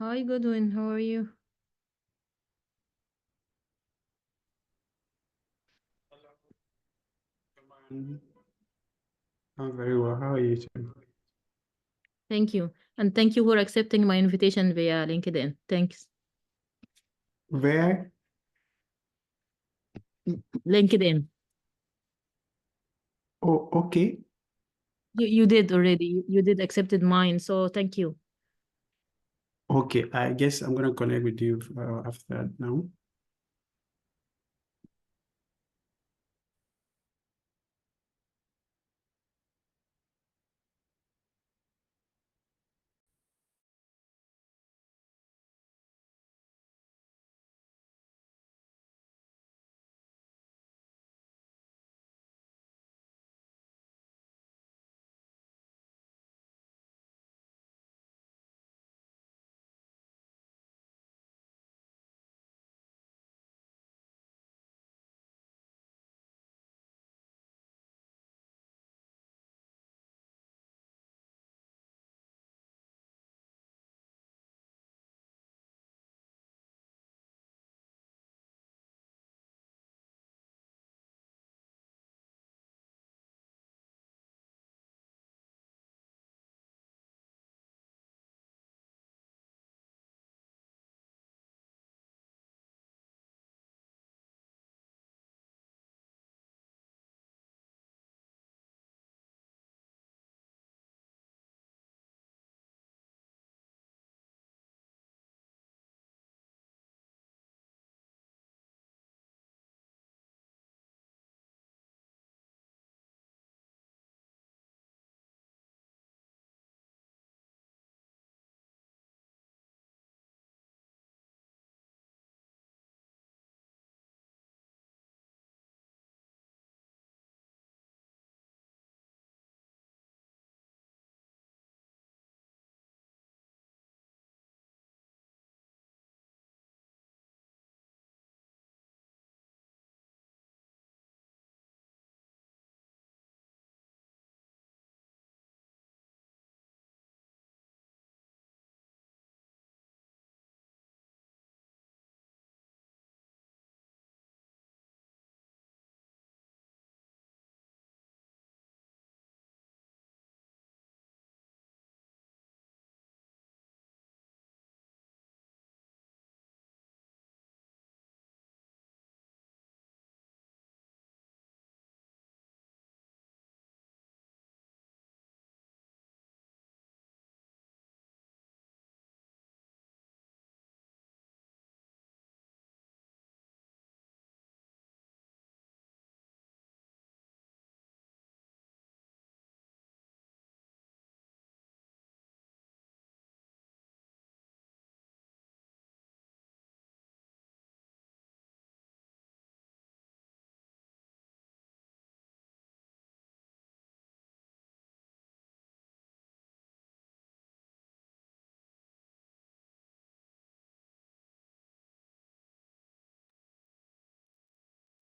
Hi, Goodwin. How are you? Mm, I'm very well. How are you too? Thank you. And thank you for accepting my invitation via LinkedIn. Thanks. Where? LinkedIn. Oh, okay. You did already. You did accepted mine. So thank you. Okay. I guess I'm gonna connect with you after that now.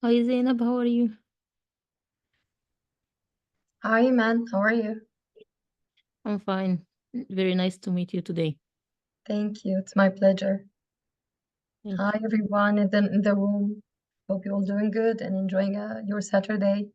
Hi, Zainab. How are you? Hi, man. How are you? I'm fine. Very nice to meet you today. Thank you. It's my pleasure. Thank Hi, you. everyone in the room. Hope you're all doing good and enjoying your Saturday.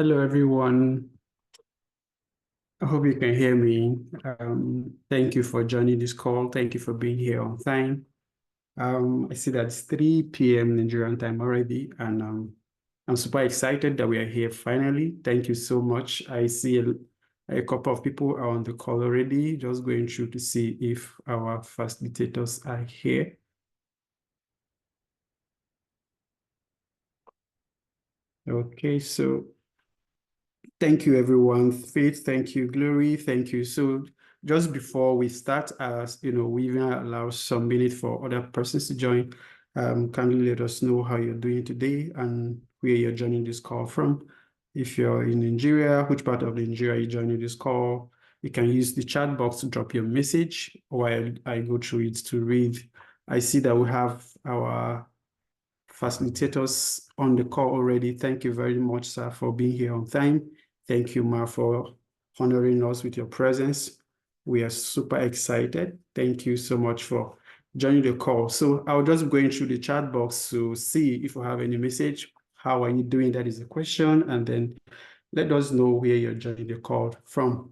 Hello, everyone. I hope you can hear me. Thank you for joining this call. Thank you for being here on time. I see that it's 3 p.m. Nigerian time already, and I'm super excited that we are here finally. Thank you so much. I see a couple of people are on the call already, just going through to see if our facilitators are here. Okay, so thank you, everyone. Faith, thank you. Glory, thank you. So just before we start, as you know, we even allow some minutes for other persons to join. Kindly let us know how you're doing today and where you're joining this call from. If you're in Nigeria, which part of Nigeria are you joining this call? You can use the chat box to drop your message while I go through it to read. I see that we have our facilitators on the call already. Thank you very much, sir, for being here on time. Thank you, Ma, for honoring us with your presence. We are super excited. Thank you so much for joining the call. So I'll just go through the chat box to see if you have any message. How are you doing? That is the question. And then let us know where you're joining the call from.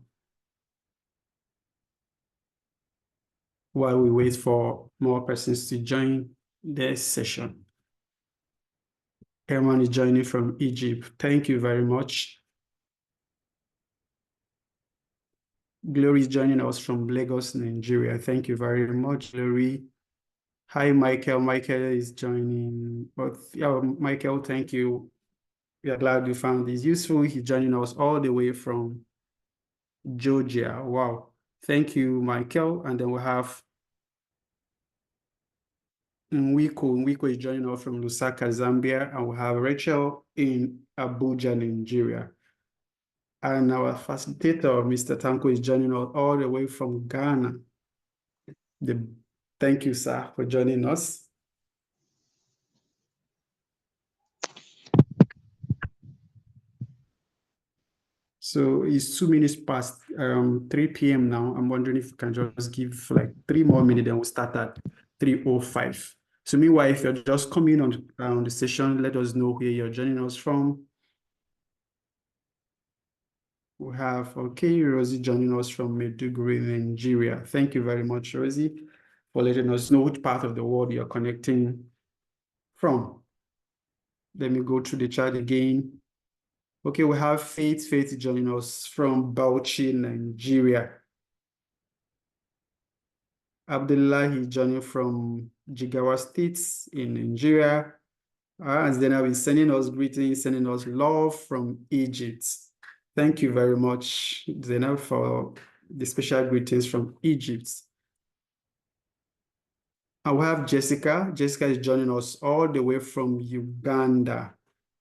While we wait for more persons to join this session. Herman is joining from Egypt. Thank you very much. Glory is joining us from Lagos, Nigeria. Thank you very much, Glory. Hi, Michael. Michael is joining. But yeah, Michael, thank you. We are glad you found this useful. He's joining us all the way from Georgia. Wow. Thank you, Michael. And then we have Nwiko. Nwiko is joining us from Lusaka, Zambia. And we have Rachel in Abuja, Nigeria. And our facilitator, Mr. Tanko, is joining us all the way from Ghana. Thank you, sir, for joining us. So it's 2 minutes past 3 p.m. now. I'm wondering if you can just give like 3 more minutes, then we'll start at 3:05. So meanwhile, if you're just coming on the session, let us know where you're joining us from. We have, okay, Rosie joining us from Maiduguri, Nigeria. Thank you very much, Rosie, for letting us know which part of the world you're connecting from. Let me go through the chat again. Okay, we have Faith joining us from Bauchi, Nigeria. Abdullahi joining from Jigawa State in Nigeria. And then I've been sending us greetings, sending us love from Egypt. Thank you very much, Zainab, for the special greetings from Egypt. And we have Jessica. Jessica is joining us all the way from Uganda.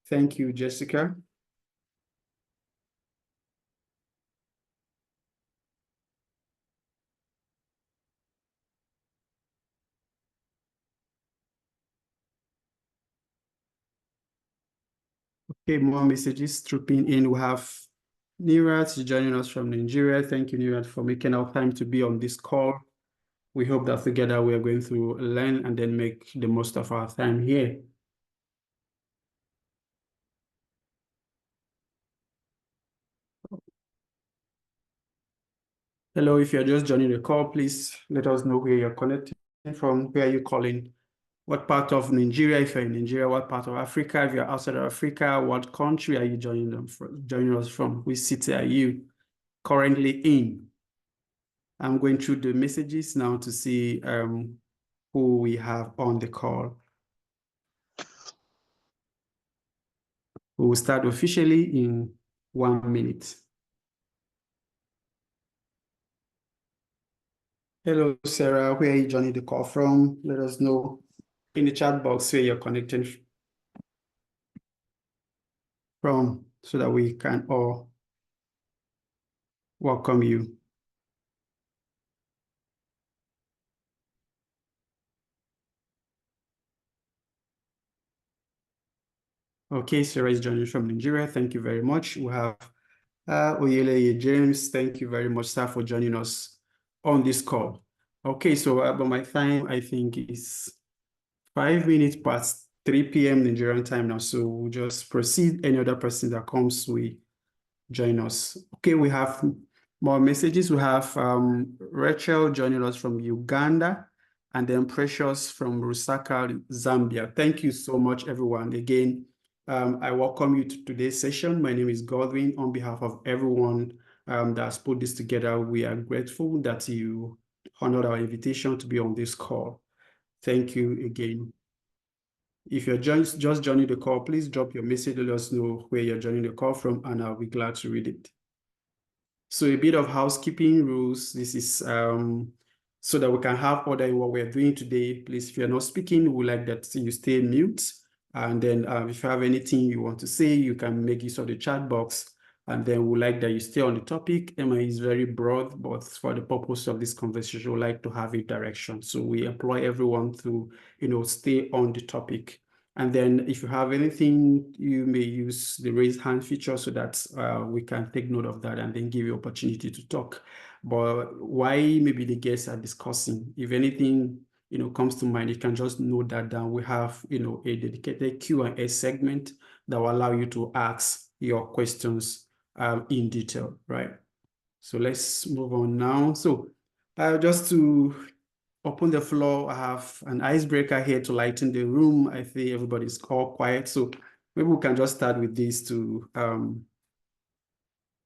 Thank you, Jessica. Okay, more messages trooping in. We have Nirat joining us from Nigeria. Thank you, Nirat, for making our time to be on this call. We hope that together we are going to learn and then make the most of our time here. Hello, if you're just joining the call, please let us know where you're connecting from, where are you calling, what part of Nigeria, if you're in Nigeria, what part of Africa, if you're outside of Africa, what country are you joining us from, which city are you currently in? I'm going through the messages now to see who we have on the call. We will start officially in 1 minute. Hello, Sarah. Where are you joining the call from? Let us know in the chat box where you're connecting from so that we can all welcome you. Okay, Sarah is joining from Nigeria. Thank you very much. We have Oyeleye James. Thank you very much, sir, for joining us on this call. Okay, so about my time, I think is 5 minutes past 3 p.m. Nigerian time now, so we'll just proceed. Any other person that comes, we join us. Okay, we have more messages. We have Rachel joining us from Uganda, and then Precious from Lusaka, Zambia. Thank you so much, everyone. Again, I welcome you to today's session. My name is Godwin. On behalf of everyone that's put this together, we are grateful that you honored our invitation to be on this call. Thank you again. If you're just joining the call, please drop your message. Let us know where you're joining the call from, and I'll be glad to read it. So a bit of housekeeping rules. This is so that we can have order in what we're doing today. Please, if you're not speaking, we like that you stay mute. And then if you have anything you want to say, you can make use of the chat box. And then we like that you stay on the topic. Emma is very broad, but for the purpose of this conversation, we like to have a direction. So we employ everyone to, stay on the topic. And then if you have anything, you may use the raise hand feature so that we can take note of that and then give you opportunity to talk. But why maybe the guests are discussing, if anything, comes to mind, you can just note that down. We have, a dedicated Q&A segment that will allow you to ask your questions in detail, right? So let's move on now. So just to open the floor, I have an icebreaker here to lighten the room. I think everybody's all quiet. So maybe we can just start with this to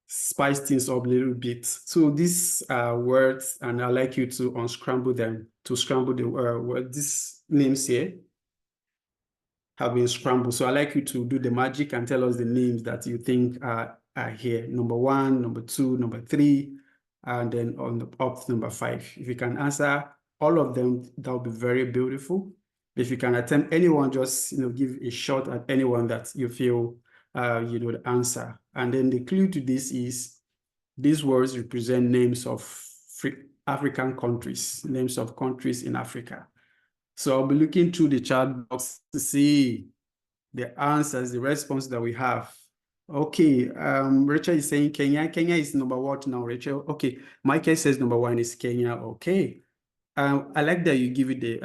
spice things up a little bit. So these words, and I'd like you to unscramble them, to scramble the word. These names here have been scrambled. So I'd like you to do the magic and tell us the names that you think are here. Number 1, number 2, number 3, and then on the up to number 5. If you can answer all of them, that would be very beautiful. If you can attempt anyone, just give a shot at anyone that you feel the answer. And then the clue to this is these words represent names of African countries, names of countries in Africa. So I'll be looking through the chat box to see the answers, the response that we have. Okay, Rachel is saying Kenya. Kenya is number what now, Rachel? Okay, Michael says number 1 is Kenya. Okay. I like that you give it the,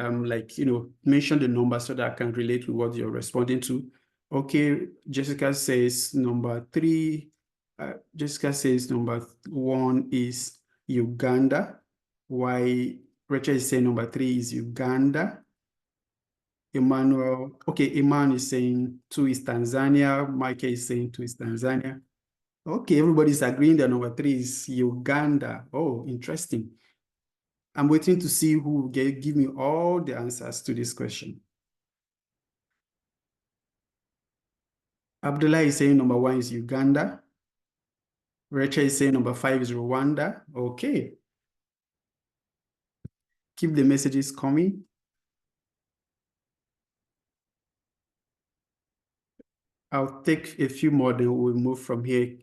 mention the number so that I can relate with what you're responding to. Okay, Jessica says number 3. Jessica says number 1 is Uganda. Why Rachel is saying number 3 is Uganda. Emmanuel, okay, Iman is saying 2 is Tanzania. Michael is saying 2 is Tanzania. Okay, everybody's agreeing that number 3 is Uganda. Oh, interesting. I'm waiting to see who will give me all the answers to this question. Abdullah is saying number 1 is Uganda. Rachel is saying number 5 is Rwanda. Okay. Keep the messages coming. I'll take a few more, then we'll move from here.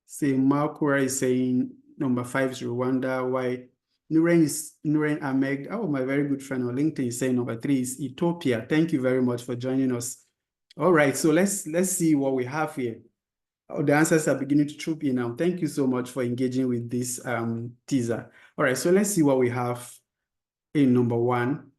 Say Malkura is saying number 5 is Rwanda. Why Nuren Ahmed, oh, my very good friend on LinkedIn, is saying number 3 is Ethiopia. Thank you very much for joining us. All right, so let's see what we have here. Oh, the answers are beginning to troop in now. Thank you so much for engaging with this teaser. All right, so let's see what we have in number 1,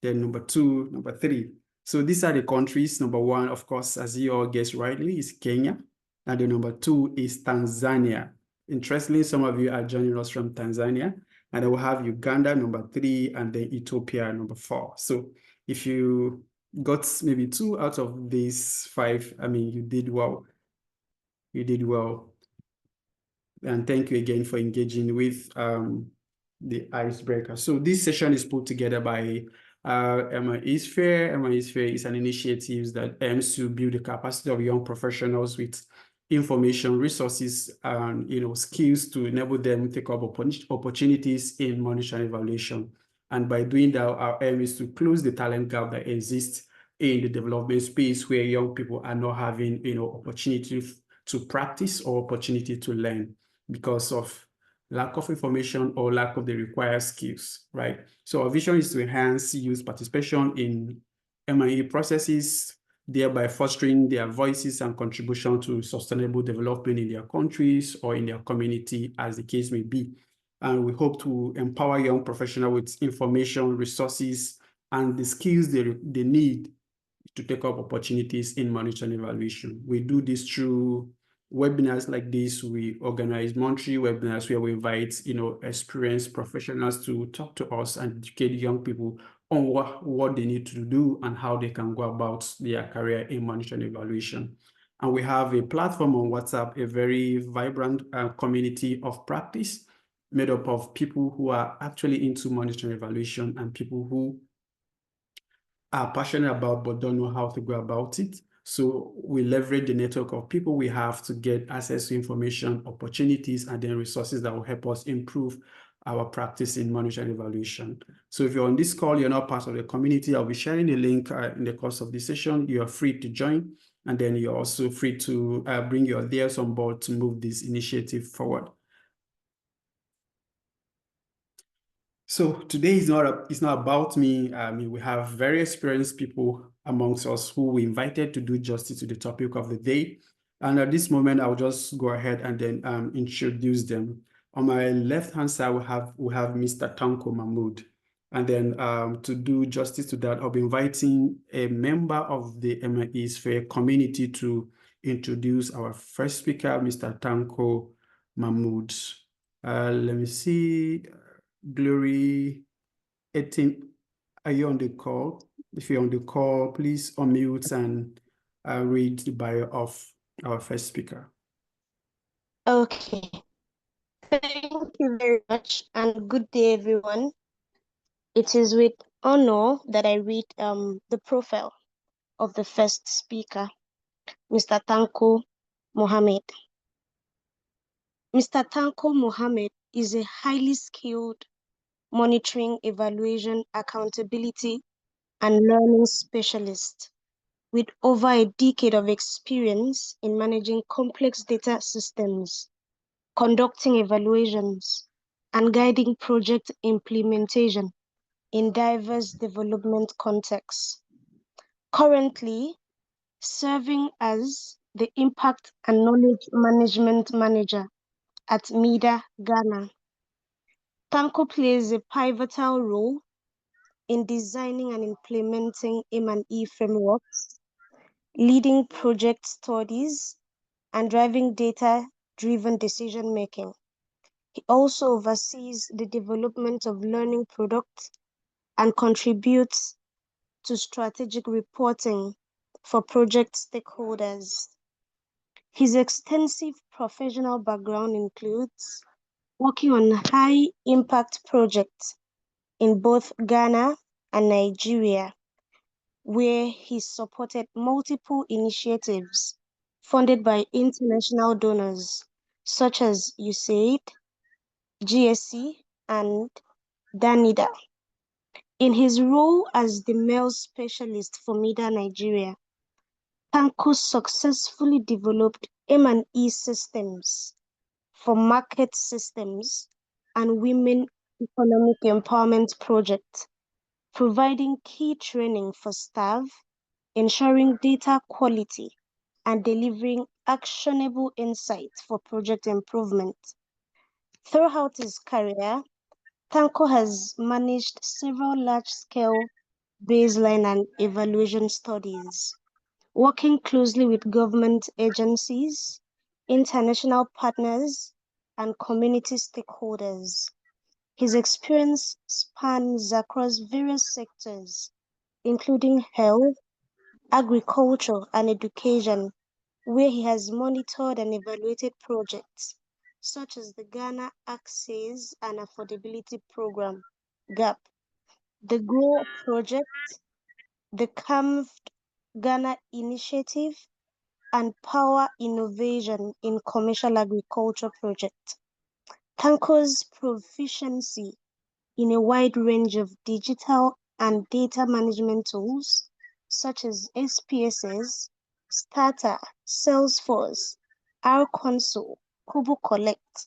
then number 2, number 3. So these are the countries. Number 1, of course, as you all guessed rightly, is Kenya. And the number 2 is Tanzania. Interestingly, some of you are joining us from Tanzania. And then we'll have Uganda, number 3, and then Ethiopia, number 4. So if you got maybe 2 out of these 5, I mean, you did well. You did well. And thank you again for engaging with the icebreaker. So this session is put together by Emma is Fair. Emma is Fair is an initiative that aims to build the capacity of young professionals with information, resources, and skills to enable them to take up opportunities in monitoring and evaluation. And by doing that, our aim is to close the talent gap that exists in the development space where young people are not having opportunity to practice or opportunity to learn because of lack of information or lack of the required skills, right? So our vision is to enhance youth participation in M&E processes, thereby fostering their voices and contribution to sustainable development in their countries or in their community, as the case may be. And we hope to empower young professionals with information, resources, and the skills they need to take up opportunities in monitoring evaluation. We do this through webinars like this. We organize monthly webinars where we invite, experienced professionals to talk to us and educate young people on what they need to do and how they can go about their career in monitoring evaluation. And we have a platform on WhatsApp, a very vibrant community of practice made up of people who are actually into monitoring evaluation and people who are passionate about but don't know how to go about it. So we leverage the network of people we have to get access to information, opportunities, and then resources that will help us improve our practice in monitoring evaluation. So if you're on this call, you're not part of the community, I'll be sharing a link in the course of this session. You are free to join, and then you're also free to bring your ideas on board to move this initiative forward. So today it's not about me. I mean, we have very experienced people amongst us who we invited to do justice to the topic of the day. And at this moment, I'll just go ahead and then introduce them. On my left-hand side, we have Mr. Tanko Mahmood. And then to do justice to that, I'll be inviting a member of the MIE Sphere community to introduce our first speaker, Mr. Tanko Mahmood. Let me see. Glory 18, are you on the call? If you're on the call, please unmute and read the bio of our first speaker. Okay. Thank you very much and good day, everyone. It is with honor that I read the profile of the first speaker, Mr. Tanko Mohammed. Mr. Tanko Mohammed is a highly skilled monitoring, evaluation, accountability, and learning specialist with over a decade of experience in managing complex data systems, conducting evaluations, and guiding project implementation in diverse development contexts. Currently, serving as the Impact and Knowledge Management Manager at MIDA, Ghana. Tanko plays a pivotal role in designing and implementing M&E frameworks, leading project studies, and driving data-driven decision-making. He also oversees the development of learning products and contributes to strategic reporting for project stakeholders. His extensive professional background includes working on high-impact projects in both Ghana and Nigeria, where he supported multiple initiatives funded by international donors such as USAID, GSC, and DANIDA. In his role as the male specialist for MIDA Nigeria, Tanko successfully developed M&E systems for market systems and women economic empowerment projects, providing key training for staff, ensuring data quality, and delivering actionable insights for project improvement. Throughout his career, Tanko has managed several large-scale baseline and evaluation studies, working closely with government agencies, international partners, and community stakeholders. His experience spans across various sectors, including health, agriculture, and education, where he has monitored and evaluated projects such as the Ghana Access and Affordability Program, GAP, the GROW Project, the CAMFD Ghana Initiative, and Power Innovation in Commercial Agriculture Project. Tanko's proficiency in a wide range of digital and data management tools such as SPSS, Starter, Salesforce, R-Console, Kobo Collect,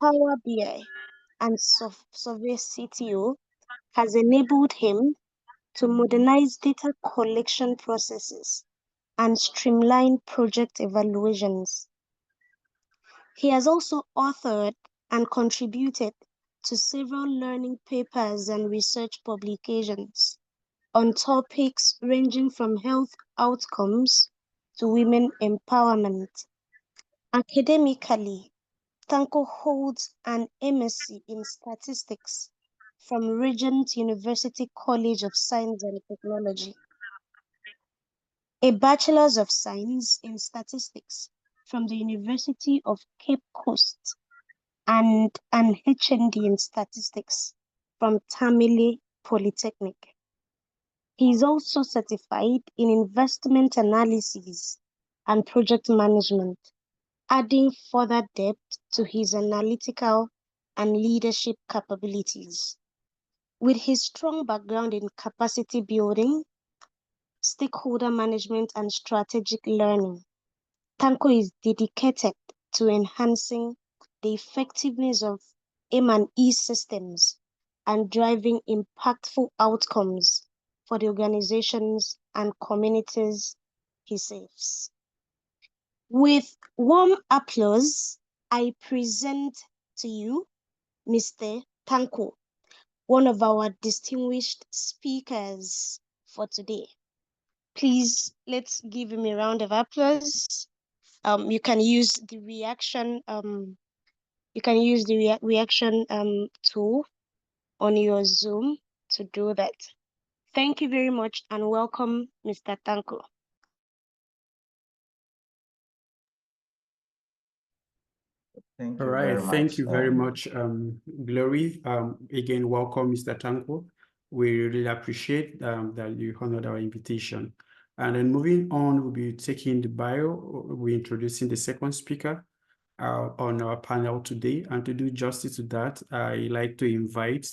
Power BI, and Survey CTO has enabled him to modernize data collection processes and streamline project evaluations. He has also authored and contributed to several learning papers and research publications, on topics ranging from health outcomes to women empowerment. Academically, Tanko holds an MSc in Statistics from Regent University College of Science and Technology, a Bachelor's of Science in Statistics from the University of Cape Coast, and an HND in Statistics from Tamale Polytechnic. He is also certified in investment analysis and project management, adding further depth to his analytical and leadership capabilities. With his strong background in capacity building, stakeholder management, and strategic learning, Tanko is dedicated to enhancing the effectiveness of M&E systems and driving impactful outcomes for the organizations and communities he serves. With warm applause, I present to you Mr. Tanko, one of our distinguished speakers for today. Please, let's give him a round of applause. You can use the reaction reaction tool on your Zoom to do that. Thank you very much and welcome, Mr. Tanko. Thank All you right, very thank much. you very much, Glory. Again, welcome, Mr. Tanko. We really appreciate that you honored our invitation. And then moving on, we'll be taking the bio. We're introducing the second speaker on our panel today. And to do justice to that, I like to invite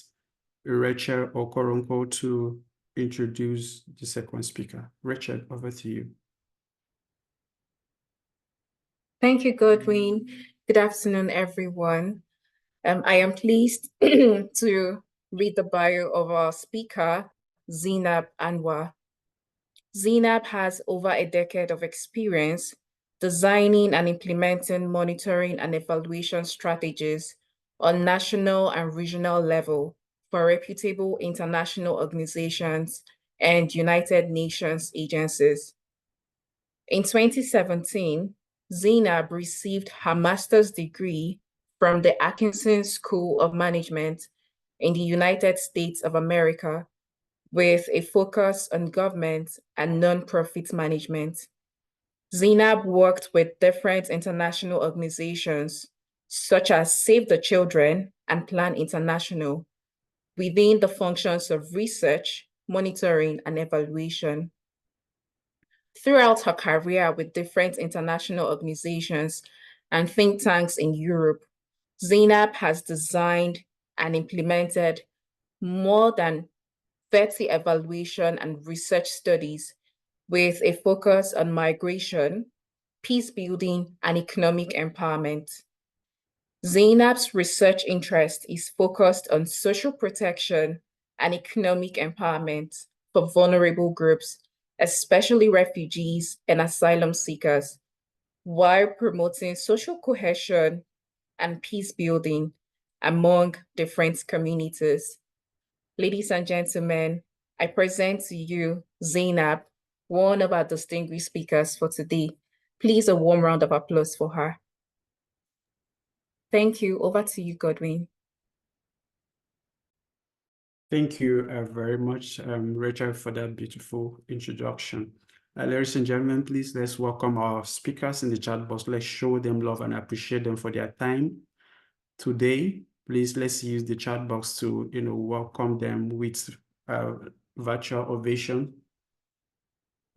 Rachel Okoronko to introduce the second speaker. Rachel, over to you. Thank you, Godwin. Good afternoon, everyone. I am pleased to read the bio of our speaker, Zainab Anwar. Zainab has over a decade of experience designing and implementing monitoring and evaluation strategies on national and regional level for reputable international organizations and United Nations agencies. In 2017, Zainab received her master's degree from the Atkinson School of Management in the United States of America, with a focus on government and nonprofit management. Zainab worked with different international organizations, such as Save the Children and Plan International, within the functions of research, monitoring, and evaluation. Throughout her career with different international organizations and think tanks in Europe, Zainab has designed and implemented more than 30 evaluation and research studies with a focus on migration, peace building, and economic empowerment. Zainab's research interest is focused on social protection and economic empowerment for vulnerable groups, especially refugees and asylum seekers, while promoting social cohesion and peace building among different communities. Ladies and gentlemen, I present to you Zainab, one of our distinguished speakers for today. Please a warm round of applause for her. Thank you. Over to you, Godwin. Thank you very much, Rachel, for that beautiful introduction. Ladies and gentlemen, please let's welcome our speakers in the chat box. Let's show them love and appreciate them for their time today. Please let's use the chat box to welcome them with virtual ovation.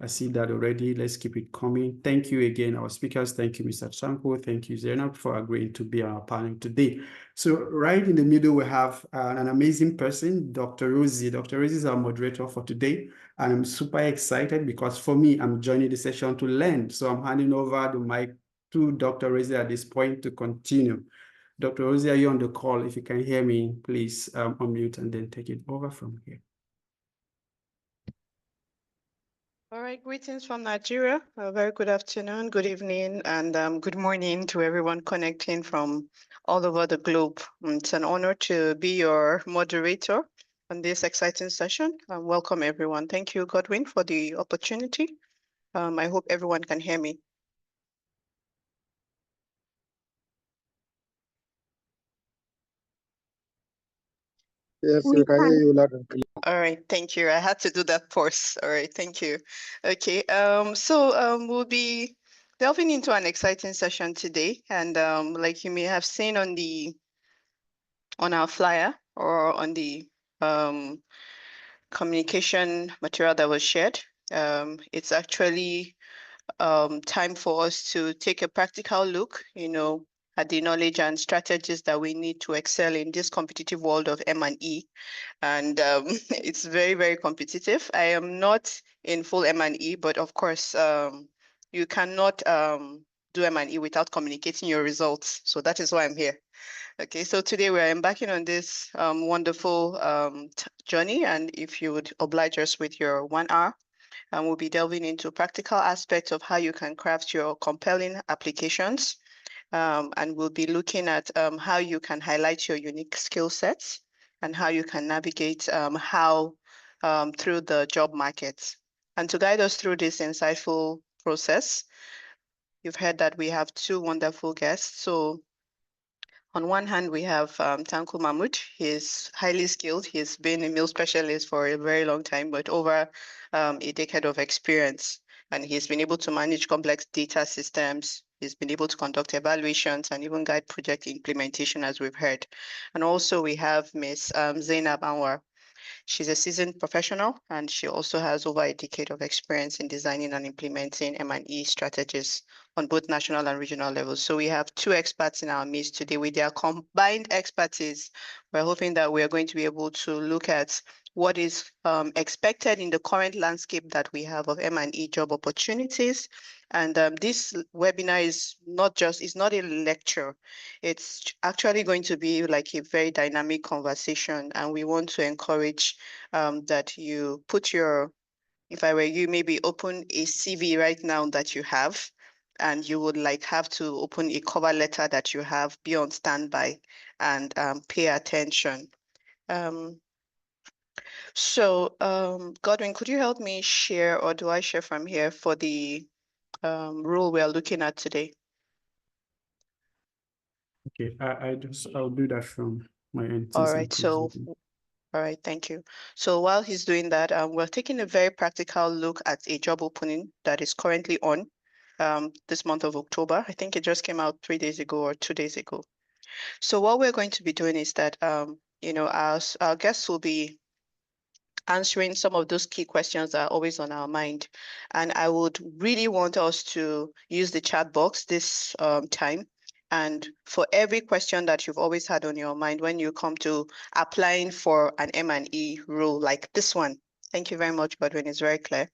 I see that already. Let's keep it coming. Thank you again, our speakers. Thank you, Mr. Tanko. Thank you, Zainab, for agreeing to be on our panel today. So right in the middle, we have an amazing person, Dr. Rosie. Dr. Rosie is our moderator for today. And I'm super excited because for me, I'm joining the session to learn. So I'm handing over the mic to Dr. Rosie at this point to continue. Dr. Rosie, are you on the call? If you can hear me, please unmute and then take it over from here. All right, greetings from Nigeria. A very good afternoon, good evening, and good morning to everyone connecting from all over the globe. It's an honor to be your moderator on this exciting session. Welcome everyone. Thank you, Godwin, for the opportunity. I hope everyone can hear me. Yes, We we can hear can. you loud and clear. All right, thank you. I had to do that pause. All right, thank you. Okay, we'll be delving into an exciting session today, and like you may have seen on our flyer or on the communication material that was shared, it's actually time for us to take a practical look, at the knowledge and strategies that we need to excel in this competitive world of M&E. And it's very, very competitive. I am not in full M&E, but of course, you cannot do M&E without communicating your results. So that is why I'm here. Okay, so today we're embarking on this wonderful journey. And if you would oblige us with your 1 hour, and we'll be delving into practical aspects of how you can craft your compelling applications. And we'll be looking at how you can highlight your unique skill sets and how you can navigate through the job market. And to guide us through this insightful process, you've heard that we have 2 wonderful guests. So on one hand, we have Tanku Mahmood. He's highly skilled. He's been a meal specialist for a very long time, but over a decade of experience. And he's been able to manage complex data systems. He's been able to conduct evaluations and even guide project implementation, as we've heard. And also we have Ms. Zainab Anwar. She's a seasoned professional, and she also has over a decade of experience in designing and implementing M&E strategies on both national and regional levels. So we have 2 experts in our midst today. With their combined expertise, we're hoping that we are going to be able to look at what is expected in the current landscape that we have of M&E job opportunities. And this webinar is not a lecture. It's actually going to be like a very dynamic conversation, and we want to encourage that you put if I were you, maybe open a CV right now that you have, and you would have to open a cover letter that you have, be on standby and pay attention. Godwin, could you help me share, or do I share from here for the rule we are looking at today? Okay, I'll do that from my end. All since I'm right, so presenting. all right, thank you. So while he's doing that, we're taking a very practical look at a job opening that is currently on this month of October. I think it just came out 3 days ago or 2 days ago. So what we're going to be doing is that, our guests will be answering some of those key questions that are always on our mind. And I would really want us to use the chat box this time. And for every question that you've always had on your mind when you come to applying for an M&E role like this one, thank you very much, Godwin, it's very clear.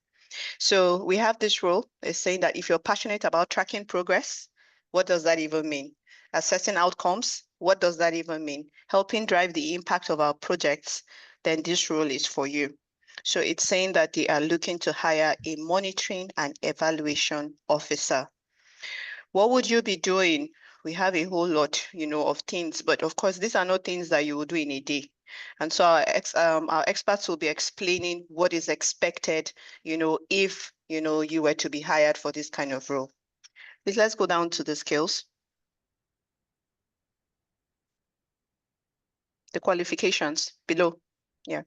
So we have this rule. It's saying that if you're passionate about tracking progress, what does that even mean? Assessing outcomes, what does that even mean? Helping drive the impact of our projects, then this role is for you. So it's saying that they are looking to hire a monitoring and evaluation officer. What would you be doing? We have a whole lot, of things, but of course, these are not things that you will do in a day. And so our experts will be explaining what is expected, if, you were to be hired for this kind of role. Please, let's go down to the skills. The qualifications below. Yeah.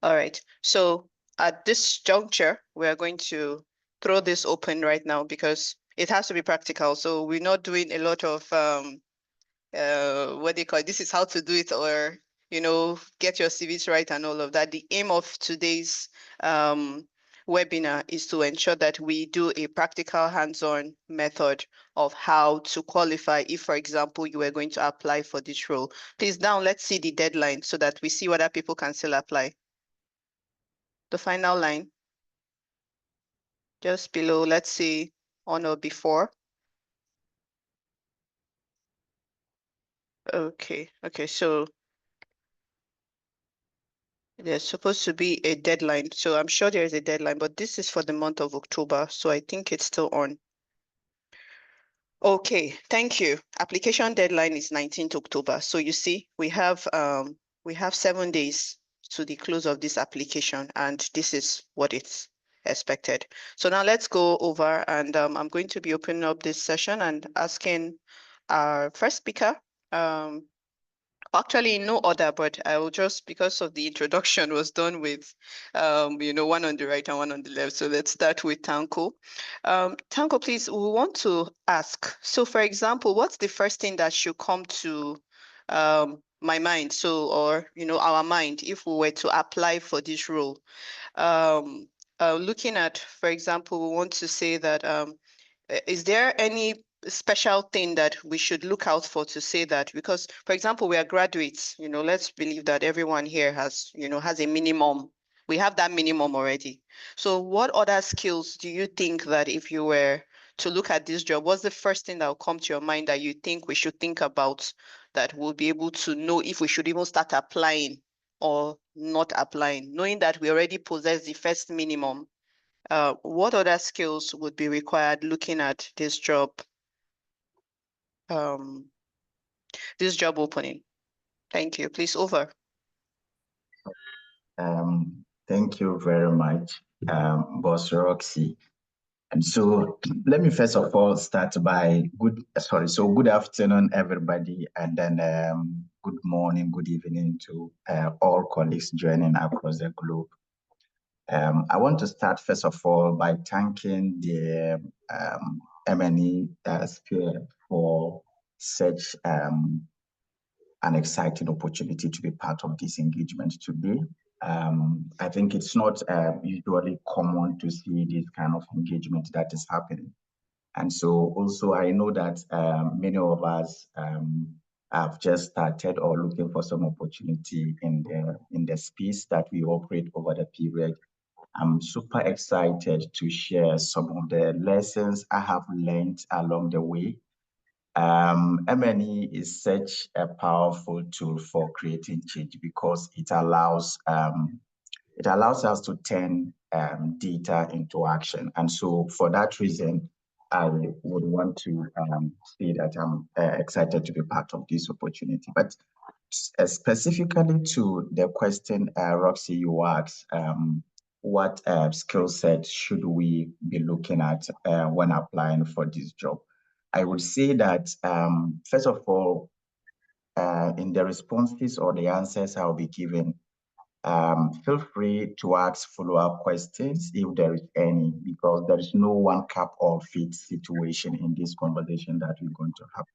All right. So at this juncture, we are going to throw this open right now because it has to be practical. So we're not doing a lot of what they call it, this is how to do it, or get your CVs right and all of that. The aim of today's webinar is to ensure that we do a practical hands-on method of how to qualify if, for example, you were going to apply for this role. Please now let's see the deadline so that we see whether people can still apply. The final line, just below, let's see on or before. Okay, so there's supposed to be a deadline. So I'm sure there is a deadline, but this is for the month of October. So I think it's still on. Okay, thank you. Application deadline is 19th October. So you see, we have we have 7 days to the close of this application, and this is what it's expected. So now let's go over, and I'm going to be opening up this session and asking our first speaker, actually in no order, but I will just, because of the introduction was done with, one on the right and one on the left. So let's start with Tanko. Tanko, please, we want to ask, so for example, what's the first thing that should come to my mind, or our mind, if we were to apply for this role? Looking at, for example, we want to say that, is there any special thing that we should look out for to say that? Because, for example, we are graduates, let's believe that everyone here has a minimum. We have that minimum already. So what other skills do you think that if you were to look at this job, what's the first thing that will come to your mind that you think we should think about, that we'll be able to know if we should even start applying or not applying, knowing that we already possess the first minimum? What other skills would be required looking at this job opening? Thank you. Please, over. Thank you very much, Boss Roxy. And so let me first of all start by good afternoon, everybody, and then good morning, good evening to all colleagues joining across the globe. I want to start first of all by thanking the MNE sphere for such an exciting opportunity to be part of this engagement today. I think it's not usually common to see this kind of engagement that is happening. And so also I know that many of us have just started or looking for some opportunity in the space that we operate over the period. I'm super excited to share some of the lessons I have learned along the way. MNE is such a powerful tool for creating change because it allows us to turn data into action. And so for that reason, I would want to say that I'm excited to be part of this opportunity. But specifically to the question, Roxy, you asked, what skill set should we be looking at when applying for this job? I would say that, first of all, in the responses or the answers I'll be giving, feel free to ask follow-up questions if there is any, because there is no one cap or fit situation in this conversation that we're going to have.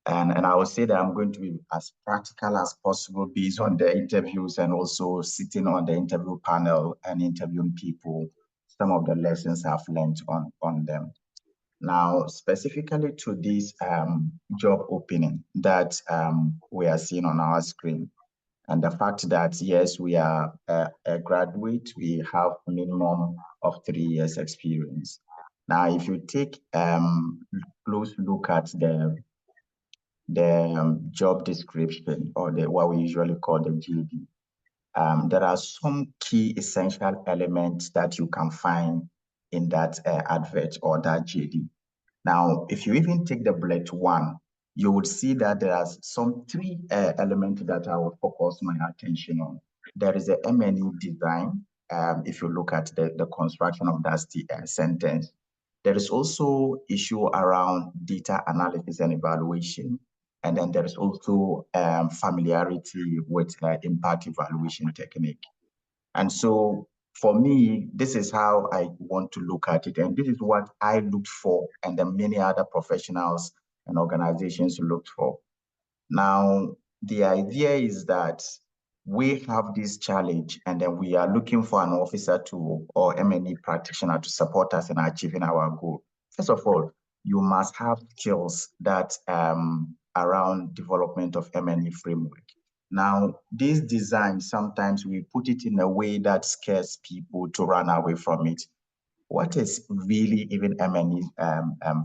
And I will say that I'm going to be as practical as possible based on the interviews and also sitting on the interview panel and interviewing people, some of the lessons I've learned on them. Now, specifically to this job opening that we are seeing on our screen, and the fact that, yes, we are a graduate, we have a minimum of 3 years experience. Now, if you take a close look at the job description, or what we usually call the JD, there are some key essential elements that you can find in that advert or that JD. Now, if you even take the bullet 1, you would see that there are some 3 elements that I will focus my attention on. There is the MNE design, if you look at the construction of that sentence. There is also issue around data analysis and evaluation. And then there is also familiarity with impact evaluation technique. And so for me, this is how I want to look at it. And this is what I looked for, and then many other professionals and organizations looked for. Now, the idea is that we have this challenge, and then we are looking for an officer or MNE practitioner to support us in achieving our goal. First of all, you must have skills that around development of MNE framework. Now, this design, sometimes we put it in a way that scares people to run away from it. What is really even MNE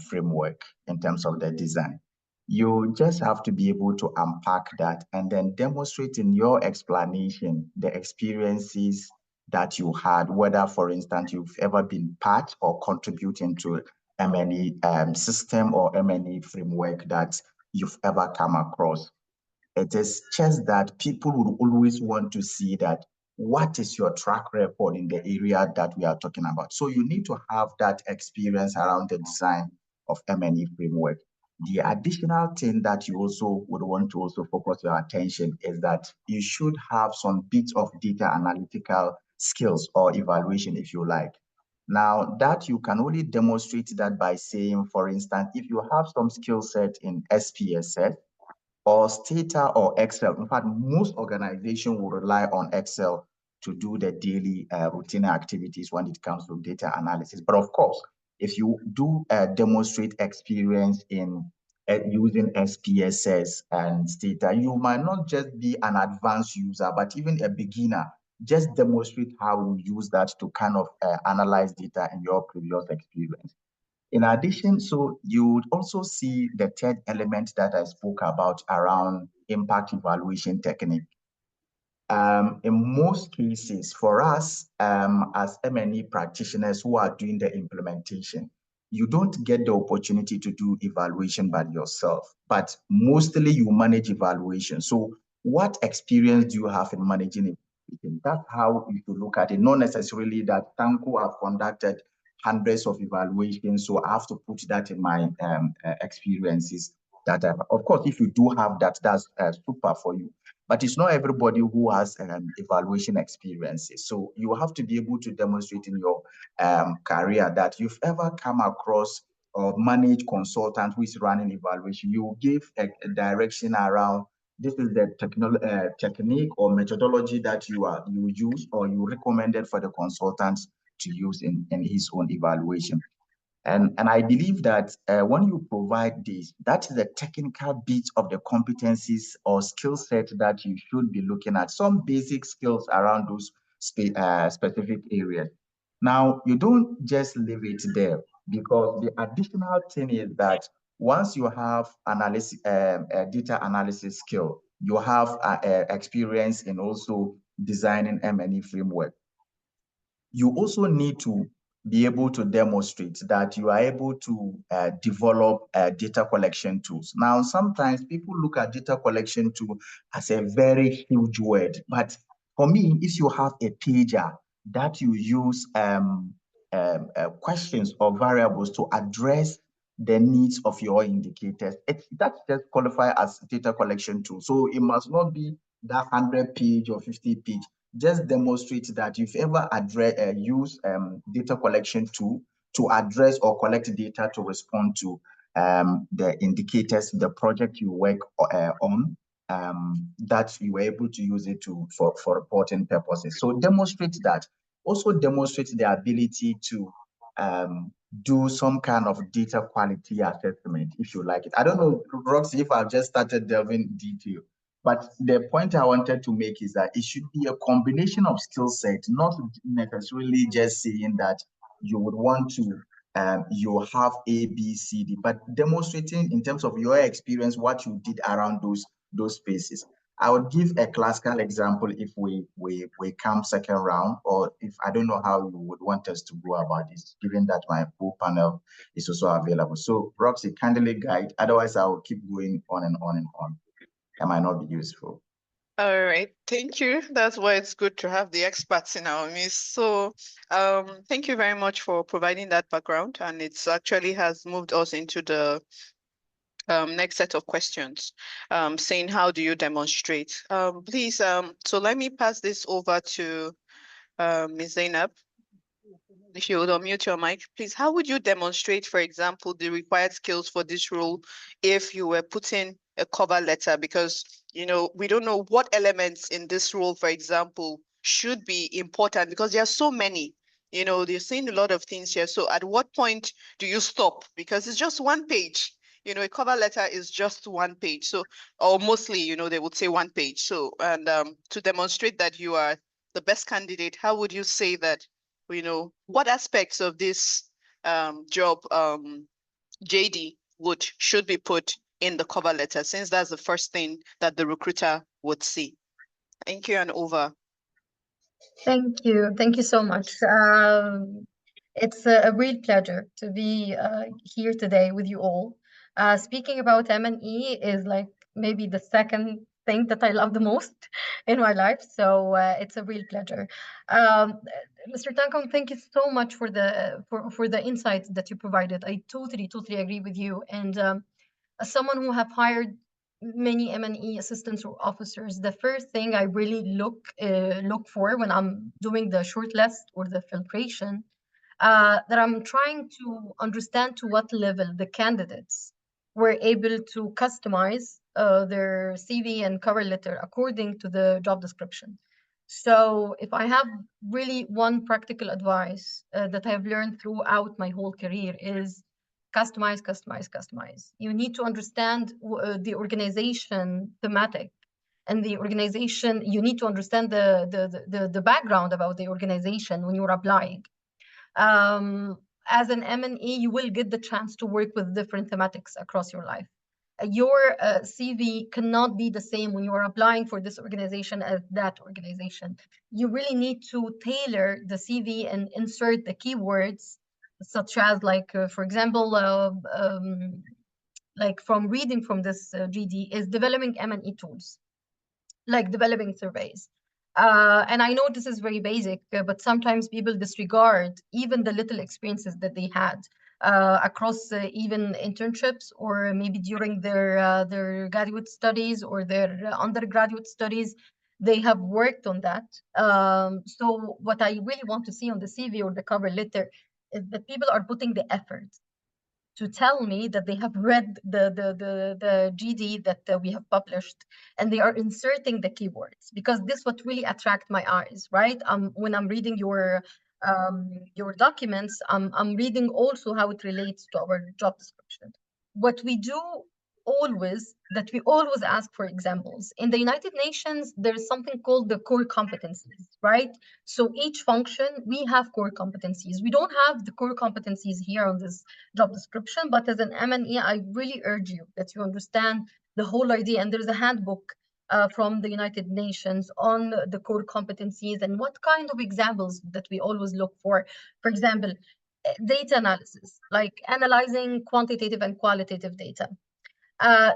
framework in terms of the design? You just have to be able to unpack that and then demonstrate in your explanation the experiences that you had, whether, for instance, you've ever been part or contributing to MNE system or MNE framework that you've ever come across. It is just that people would always want to see that what is your track record in the area that we are talking about. So you need to have that experience around the design of M&E framework. The additional thing that you also would want to also focus your attention is that you should have some bits of data analytical skills or evaluation, if you like. Now, that you can only demonstrate that by saying, for instance, if you have some skill set in SPSS or Stata or Excel. In fact, most organizations will rely on Excel to do the daily routine activities when it comes to data analysis. But of course, if you do demonstrate experience in using SPSS and Stata, you might not just be an advanced user, but even a beginner. Just demonstrate how you use that to kind of analyze data in your previous experience. In addition, so you would also see the third element that I spoke about around impact evaluation technique. In most cases, for us as M&E practitioners who are doing the implementation, you don't get the opportunity to do evaluation by yourself, but mostly you manage evaluation. So what experience do you have in managing it? That's how you should look at it. Not necessarily that Tanko have conducted hundreds of evaluations, so I have to put that in my experiences. That of course, if you do have that, that's super for you. But it's not everybody who has evaluation experiences. So you have to be able to demonstrate in your career that you've ever come across or managed consultant who is running evaluation. You give a direction around this is the technique or methodology that you use or you recommended for the consultant to use in his own evaluation. And I believe that when you provide this, that is the technical bit of the competencies or skill set that you should be looking at, some basic skills around those specific areas. Now, you don't just leave it there, because the additional thing is that once you have analysis, data analysis skill, you have experience in also designing M&E framework. You also need to be able to demonstrate that you are able to develop data collection tools. Now, sometimes people look at data collection tool as a very huge word, but for me, if you have a pager that you use questions or variables to address the needs of your indicators, that's just qualify as data collection tool. So it must not be that 100-page or 50-page. Just demonstrate that you've ever used data collection tool to address or collect data to respond to the indicators, the project you work on, that you were able to use it for reporting purposes. So demonstrate that. Also demonstrate the ability to do some kind of data quality assessment, if you like it. I don't know, Roxy, if I've just started delving detail. But the point I wanted to make is that it should be a combination of skill sets, not necessarily just saying that you would want to, you have A, B, C, D, but demonstrating in terms of your experience, what you did around those spaces. I would give a classical example if we come second round, or if I don't know how you would want us to go about this, given that my full panel is also available. So Roxy, kindly guide, otherwise I will keep going on and on and on. It might not be useful. All right, thank you. That's why it's good to have the experts in our midst. So thank you very much for providing that background. And it's actually has moved us into the next set of questions, saying how do you demonstrate? Please, so let me pass this over to Ms. Zainab. If you would unmute your mic, please. How would you demonstrate, for example, the required skills for this role if you were putting a cover letter? Because, you know, we don't know what elements in this role, for example, should be important, because there are so many. You know, they're saying a lot of things here. So at what point do you stop? Because it's just one page. You know, a cover letter is just one page. So, or mostly, you know, they would say one page. So, and to demonstrate that you are the best candidate, how would you say that, you know, what aspects of this job JD should be put in the cover letter, since that's the first thing that the recruiter would see? Thank you, and over. Thank you. Thank you so much. It's a real pleasure to be here today with you all. Speaking about M&E is like maybe the second thing that I love the most in my life. So it's a real pleasure. Um, Mr. Tankong, thank you so much for the insights that you provided. I totally agree with you. And as someone who have hired many M&E assistants or officers, the first thing I really look for when I'm doing the shortlist or the filtration, that I'm trying to understand to what level the candidates were able to customize their CV and cover letter according to the job description. So if I have really one practical advice that I have learned throughout my whole career is customize, customize, customize. You need to understand the organization thematic and the organization. You need to understand the background about the organization when you're applying. As an M&E, you will get the chance to work with different thematics across your life. Your CV cannot be the same when you are applying for this organization as that organization. You really need to tailor the CV and insert the keywords, such as like, for example, like from reading from this GD is developing M&E tools, like developing surveys. And I know this is very basic, but sometimes people disregard even the little experiences that they had across even internships or maybe during their graduate studies or their undergraduate studies. They have worked on that. So what I really want to see on the CV or the cover letter is that people are putting the effort to tell me that they have read the GD that we have published, and they are inserting the keywords, because this what really attract my eyes, right? When I'm reading your documents, I'm reading also how it relates to our job description. What we do always, that we always ask for examples. In the United Nations, there's something called the core competencies, right? So each function, we have core competencies. We don't have the core competencies here on this job description, but as an M&E, I really urge you that you understand the whole idea. And there's a handbook from the United Nations on the core competencies and what kind of examples that we always look for. For example, data analysis, like analyzing quantitative and qualitative data.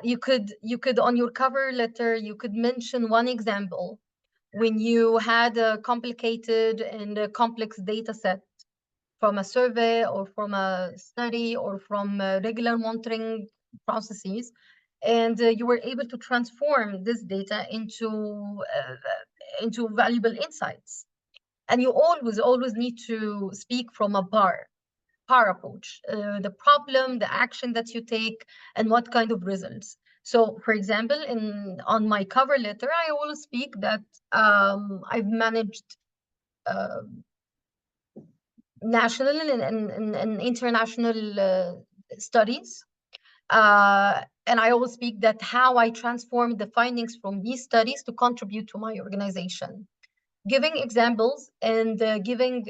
You could on your cover letter, you could mention one example when you had a complicated and a complex data set from a survey or from a study or from regular monitoring processes, and you were able to transform this data into valuable insights. And you always need to speak from a PAR approach, the problem, the action that you take, and what kind of results. So, for example, on my cover letter, I always speak that I've managed national and international studies. And I always speak that how I transform the findings from these studies to contribute to my organization, giving examples and giving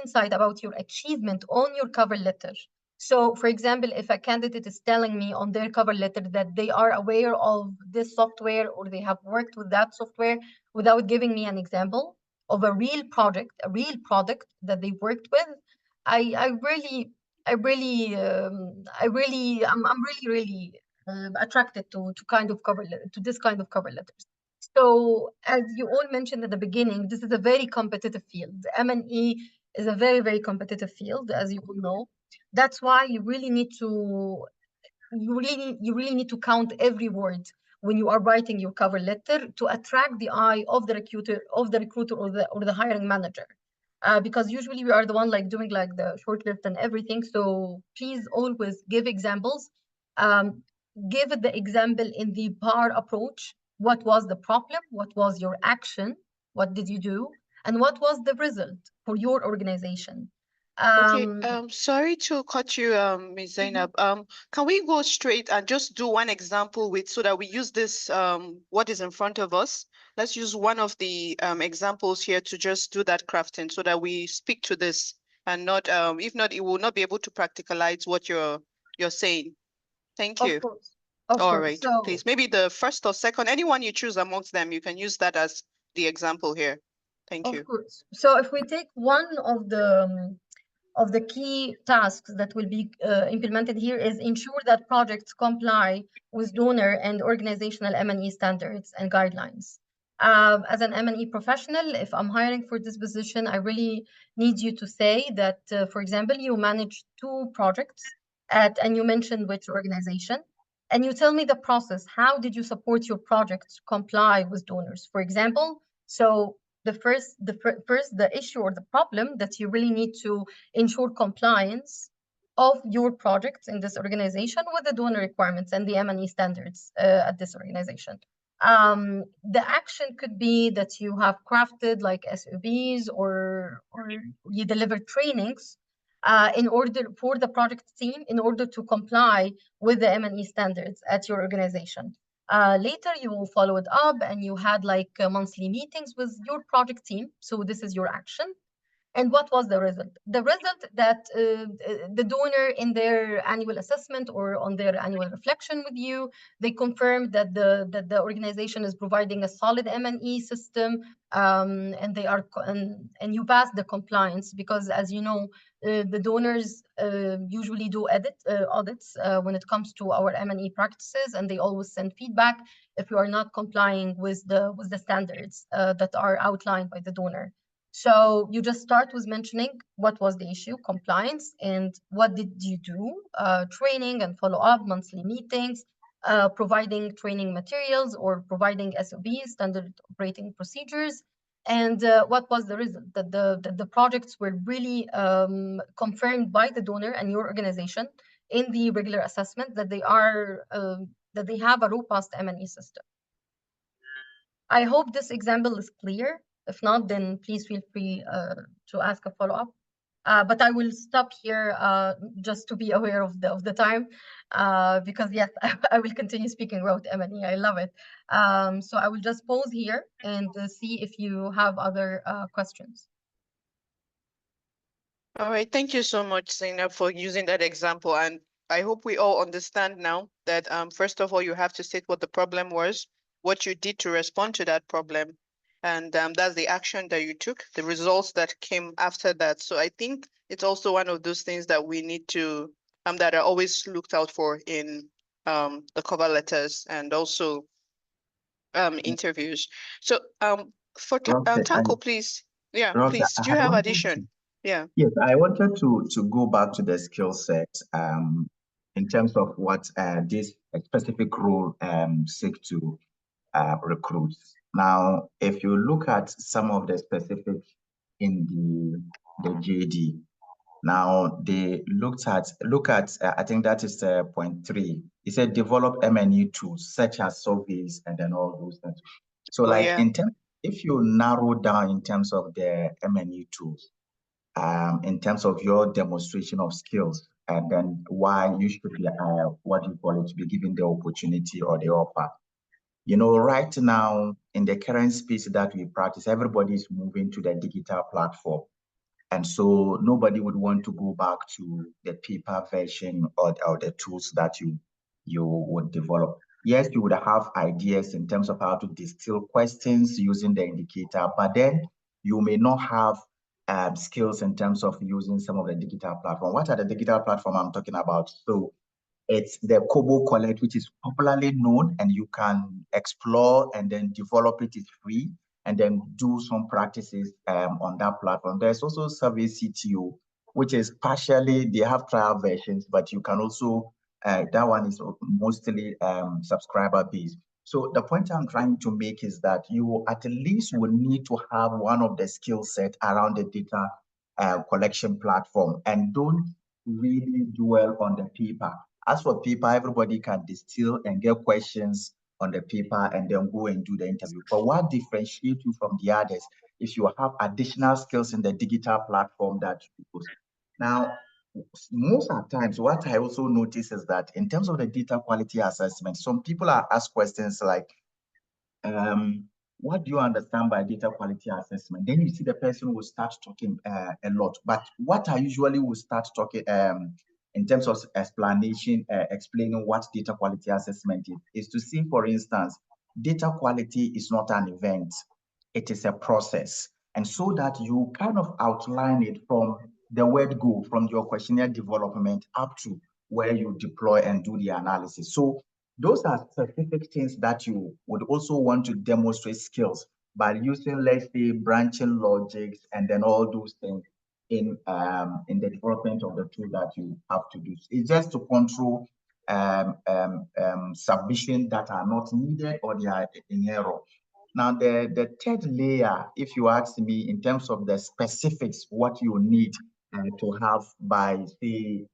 insight about your achievement on your cover letter. So, for example, if a candidate is telling me on their cover letter that they are aware of this software or they have worked with that software without giving me an example of a real project, a real product that they worked with, I'm really attracted to this kind of cover letters. So, as you all mentioned at the beginning, this is a very competitive field. M&E is a very competitive field, as you all know. That's why you really need to count every word when you are writing your cover letter to attract the eye of the recruiter or the hiring manager. Because usually we are the one like doing like the shortlist and everything. So please always give examples. Give the example in the PAR approach. What was the problem? What was your action? What did you do? And what was the result for your organization? Okay, sorry to cut you, Ms. Zainab. Can we go straight and just do one example with, so that we use this, what is in front of us? Let's use one of the examples here to just do that crafting so that we speak to this and not, if not, it will not be able to practicalize what you're saying. Thank you. Of course. Of All course. right, So, please. Maybe the first or second, anyone you choose amongst them, you can use that as the example here. Thank you. of course. So if we take one of the key tasks that will be implemented here is ensure that projects comply with donor and organizational M&E standards and guidelines. As an M&E professional, if I'm hiring for this position, I really need you to say that, for example, you manage 2 projects and you mentioned which organization, and you tell me the process. How did you support your projects comply with donors? For example, so the issue or the problem that you really need to ensure compliance of your projects in this organization with the donor requirements and the M&E standards at this organization. The action could be that you have crafted like SOPs or you delivered trainings in order for the project team in order to comply with the M&E standards at your organization. Later, you will follow it up and you had like monthly meetings with your project team. So this is your action. And what was the result? The result that the donor in their annual assessment or on their annual reflection with you, they confirmed that the organization is providing a solid M&E system, and they are and you pass the compliance because, as you know, the donors usually do audits when it comes to our M&E practices, and they always send feedback if you are not complying with the standards that are outlined by the donor. So you just start with mentioning what was the issue, compliance, and what did you do, training and follow-up, monthly meetings, providing training materials or providing SOPs, standard operating procedures, and what was the result, that the projects were really confirmed by the donor and your organization in the regular assessment that they are that they have a robust M&E system. I hope this example is clear. If not, then please feel free to ask a follow-up. But I will stop here just to be aware of the time, because yes, I will continue speaking about M&E. I love it. So I will just pause here and see if you have other questions. All right, thank you so much, Zainab, for using that example. And I hope we all understand now that first of all, you have to state what the problem was, what you did to respond to that problem. And that's the action that you took, the results that came after that. So I think it's also one of those things that we need to, that are always looked out for in the cover letters and also interviews. So for Tanko, please. Yeah, please, do you have addition? Yeah. Yes, I wanted to go back to the skill set in terms of what this specific role seek to recruit. Now, if you look at some of the specifics in the JD, now they look at I think that is point 3. It said develop M&E tools such as surveys and then all those things. So in terms, if you narrow down in terms of the M&E tools, in terms of your demonstration of skills, and then why you should be what you call it, be given the opportunity or the offer. You know, right now in the current space that we practice, everybody is moving to the digital platform. And so nobody would want to go back to the paper version or the tools that you would develop. Yes, you would have ideas in terms of how to distill questions using the indicator, but then you may not have skills in terms of using some of the digital platform. What are the digital platform I'm talking about? So it's the Kobo Collect, which is popularly known, and you can explore and then develop it. It's free, and then do some practices on that platform. There's also Survey CTO, which is partially, they have trial versions, but you can also, that one is mostly subscriber based. So the point I'm trying to make is that you at least will need to have one of the skill set around the data collection platform, and don't really dwell on the paper. As for paper, everybody can distill and get questions on the paper and then go and do the interview. But what differentiates you from the others is you have additional skills in the digital platform that you use. Now, most of the times, what I also notice is that in terms of the data quality assessment, some people are asked questions like, what do you understand by data quality assessment? Then you see the person will start talking a lot. But what I usually will start talking in terms of explanation, explaining what data quality assessment is to see, for instance, data quality is not an event, it is a process. And so that you kind of outline it from the word go from your questionnaire development up to where you deploy and do the analysis. So those are specific things that you would also want to demonstrate skills by using, let's say, branching logics and then all those things in the development of the tool that you have to do. It's just to control submission that are not needed or they are in error. Now, the third layer, if you ask me, in terms of the specifics, what you need to have by, say,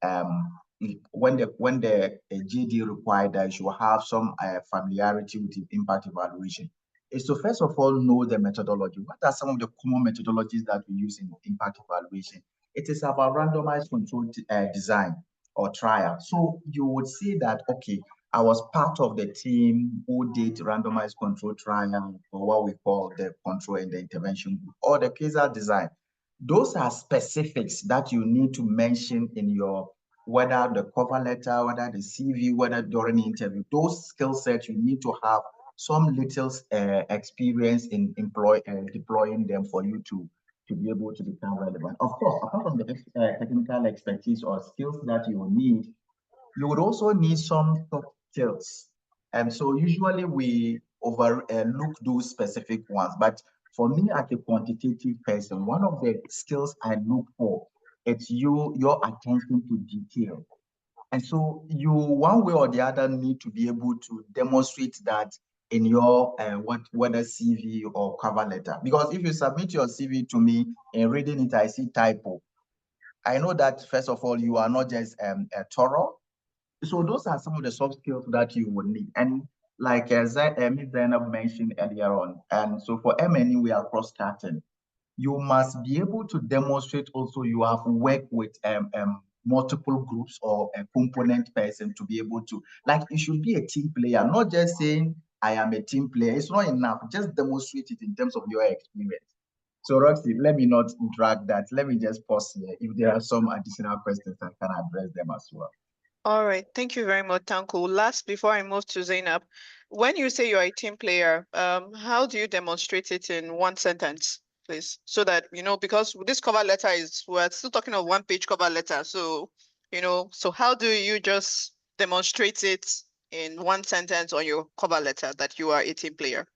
when the GD required that you have some familiarity with the impact evaluation, is to first of all know the methodology. What are some of the common methodologies that we use in impact evaluation? It is about randomized control design or trial. So you would see that, okay, I was part of the team who did randomized control trial, or what we call the control and the intervention group, or the CASA design. Those are specifics that you need to mention in your, whether the cover letter, whether the CV, whether during the interview. Those skill sets you need to have some little experience in deploying them for you to be able to become relevant. Of course, apart from the technical expertise or skills that you will need, you would also need some soft skills. And so usually we overlook those specific ones. But for me, as a quantitative person, one of the skills I look for, it's your attention to detail. And so you, one way or the other, need to be able to demonstrate that in your whether CV or cover letter. Because if you submit your CV to me and reading it, I see typo, I know that first of all, you are not just thorough. So those are some of the soft skills that you would need. And like Ms. Zainab mentioned earlier on, and so for MNE, we are cross-starting. You must be able to demonstrate also you have worked with multiple groups or a component person to be able to, like, you should be a team player, not just saying I am a team player. It's not enough. Just demonstrate it in terms of your experience. So Roxy, let me not drag that. Let me just pause here. If there are some additional questions, I can address them as well. All right, thank you very much, Tanko. Last, before I move to Zainab, when you say you're a team player, how do you demonstrate it in one sentence, please? So that, because this cover letter we're still talking of one-page cover letter. So, so how do you just demonstrate it in one sentence on your cover letter that you are a team player?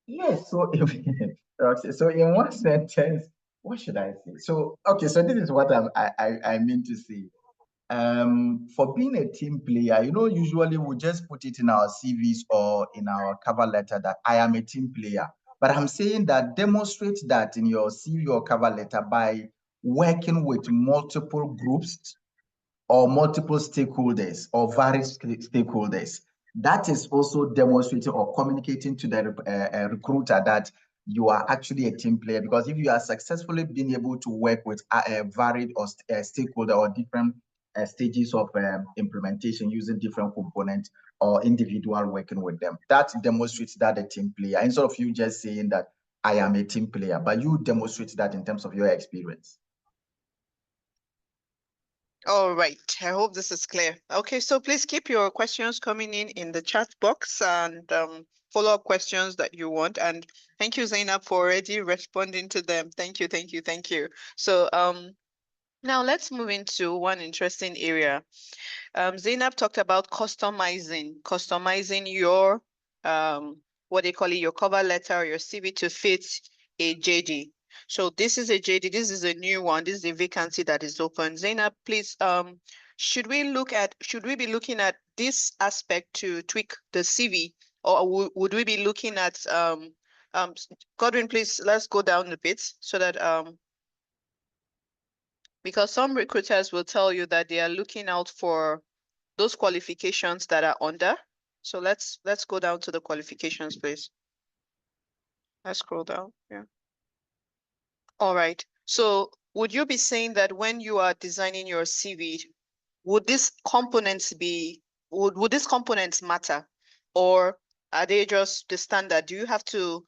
Yes, so Roxy, so in one sentence, what should I say? So, okay, so this is what I mean to say. For being a team player, usually we just put it in our CVs or in our cover letter that I am a team player. But I'm saying that demonstrate that in your CV or cover letter by working with multiple groups or multiple stakeholders or various stakeholders. That is also demonstrating or communicating to the recruiter that you are actually a team player, because if you are successfully being able to work with varied or stakeholder or different stages of implementation using different components or individual working with them, that demonstrates that a team player, instead of you just saying that I am a team player, but you demonstrate that in terms of your experience. All right, I hope this is clear. Okay, so please keep your questions coming in the chat box and follow-up questions that you want. And thank you, Zainab, for already responding to them. Thank you, thank you, thank you. So now let's move into one interesting area. Zainab talked about customizing your what they call it, your cover letter or your CV to fit a JD. So this is a JD, this is a new one, this is a vacancy that is open. Zainab, please, should we be looking at this aspect to tweak the CV, or would we be looking at Godwin, please, let's go down a bit so that because some recruiters will tell you that they are looking out for those qualifications that are under. So let's go down to the qualifications, please. Let's scroll down. Yeah. All right. So would you be saying that when you are designing your CV, would these components matter, or are they just the standard? Do you have to,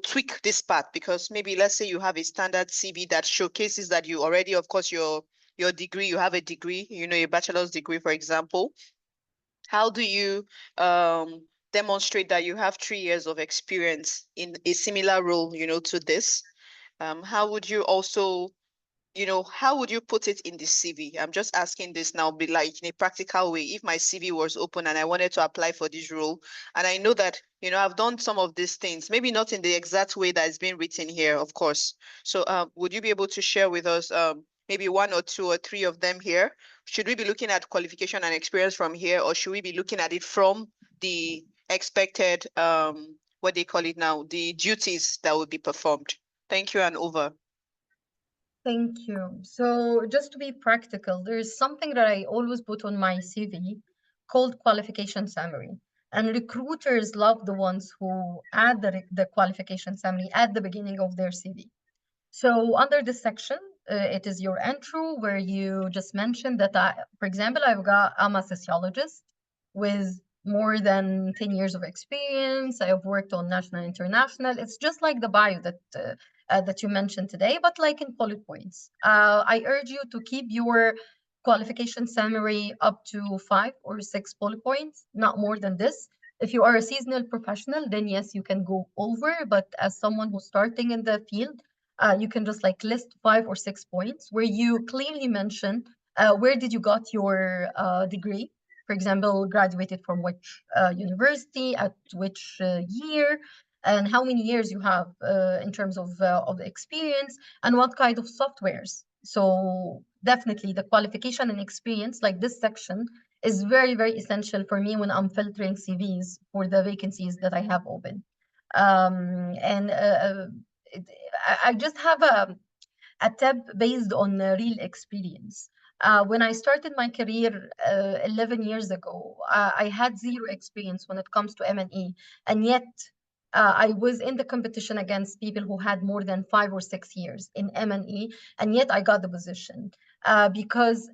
tweak this part? Because maybe let's say you have a standard CV that showcases that you already, of course, your degree, you have a degree, a bachelor's degree, for example. How do you demonstrate that you have 3 years of experience in a similar role, to this? How would you also you know, how would you put it in the CV? I'm just asking this now, be like in a practical way. If my CV was open and I wanted to apply for this role, and I know that, you know, I've done some of these things, maybe not in the exact way that is being written here, of course. So would you be able to share with us maybe one or two or three of them here? Should we be looking at qualification and experience from here, or should we be looking at it from the expected, what they call it now, the duties that would be performed? Thank you, and over. Thank you. So just to be practical, there is something that I always put on my CV called qualification summary. And recruiters love the ones who add the qualification summary at the beginning of their CV. So under this section, it is your intro where you just mentioned that for example, I'm a sociologist with more than 10 years of experience. I have worked on national and international. It's just like the bio that you mentioned today, but like in bullet points. I urge you to keep your qualification summary up to 5 or 6 bullet points, not more than this. If you are a seasonal professional, then yes, you can go over. But as someone who's starting in the field, you can just like list 5 or 6 points where you clearly mention where did you got your degree. For example, graduated from which university, at which year, and how many years you have in terms of the experience, and what kind of softwares. So definitely the qualification and experience, like this section, is very, very essential for me when I'm filtering CVs for the vacancies that I have open. And I just have a tip based on real experience. When I started my career 11 years ago, I had zero experience when it comes to M&E, and yet I was in the competition against people who had more than 5 or 6 years in M&E, and yet I got the position because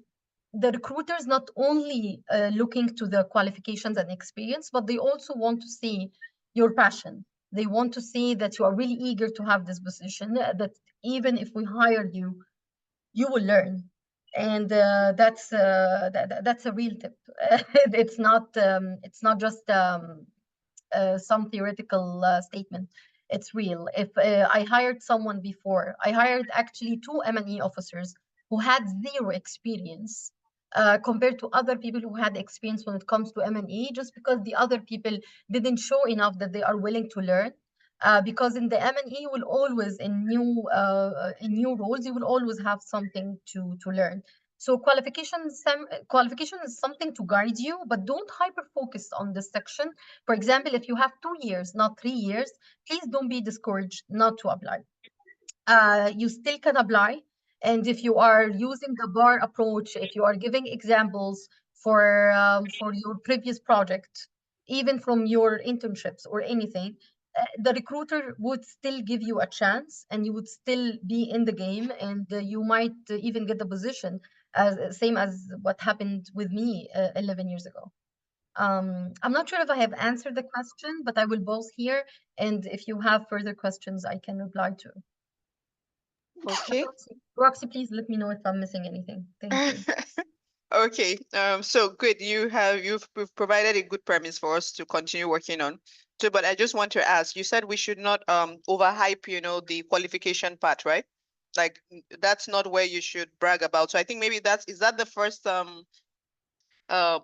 the recruiters not only looking to the qualifications and experience, but they also want to see your passion. They want to see that you are really eager to have this position, that even if we hired you, you will learn. And that's a real tip. It's not just some theoretical statement. It's real. If I hired someone before, I hired actually 2 M&E officers who had zero experience compared to other people who had experience when it comes to M&E, just because the other people didn't show enough that they are willing to learn. Because in the M&E, you will always in new roles, you will always have something to learn. So qualification is something to guide you, but don't hyper focus on this section. For example, if you have 2 years, not 3 years, please don't be discouraged not to apply. You still can apply. And if you are using the bar approach, if you are giving examples for your previous project, even from your internships or anything, the recruiter would still give you a chance, and you would still be in the game, and you might even get the position, as same as what happened with me 11 years ago. I'm not sure if I have answered the question, but I will pause here, and if you have further questions, I can reply to. Okay. Roxy, please let me know if I'm missing anything. Thank you. Okay, so good. You've provided a good premise for us to continue working on. So, but I just want to ask, you said we should not overhype, you know, the qualification part, right? Like that's not where you should brag about. So I think maybe is that the first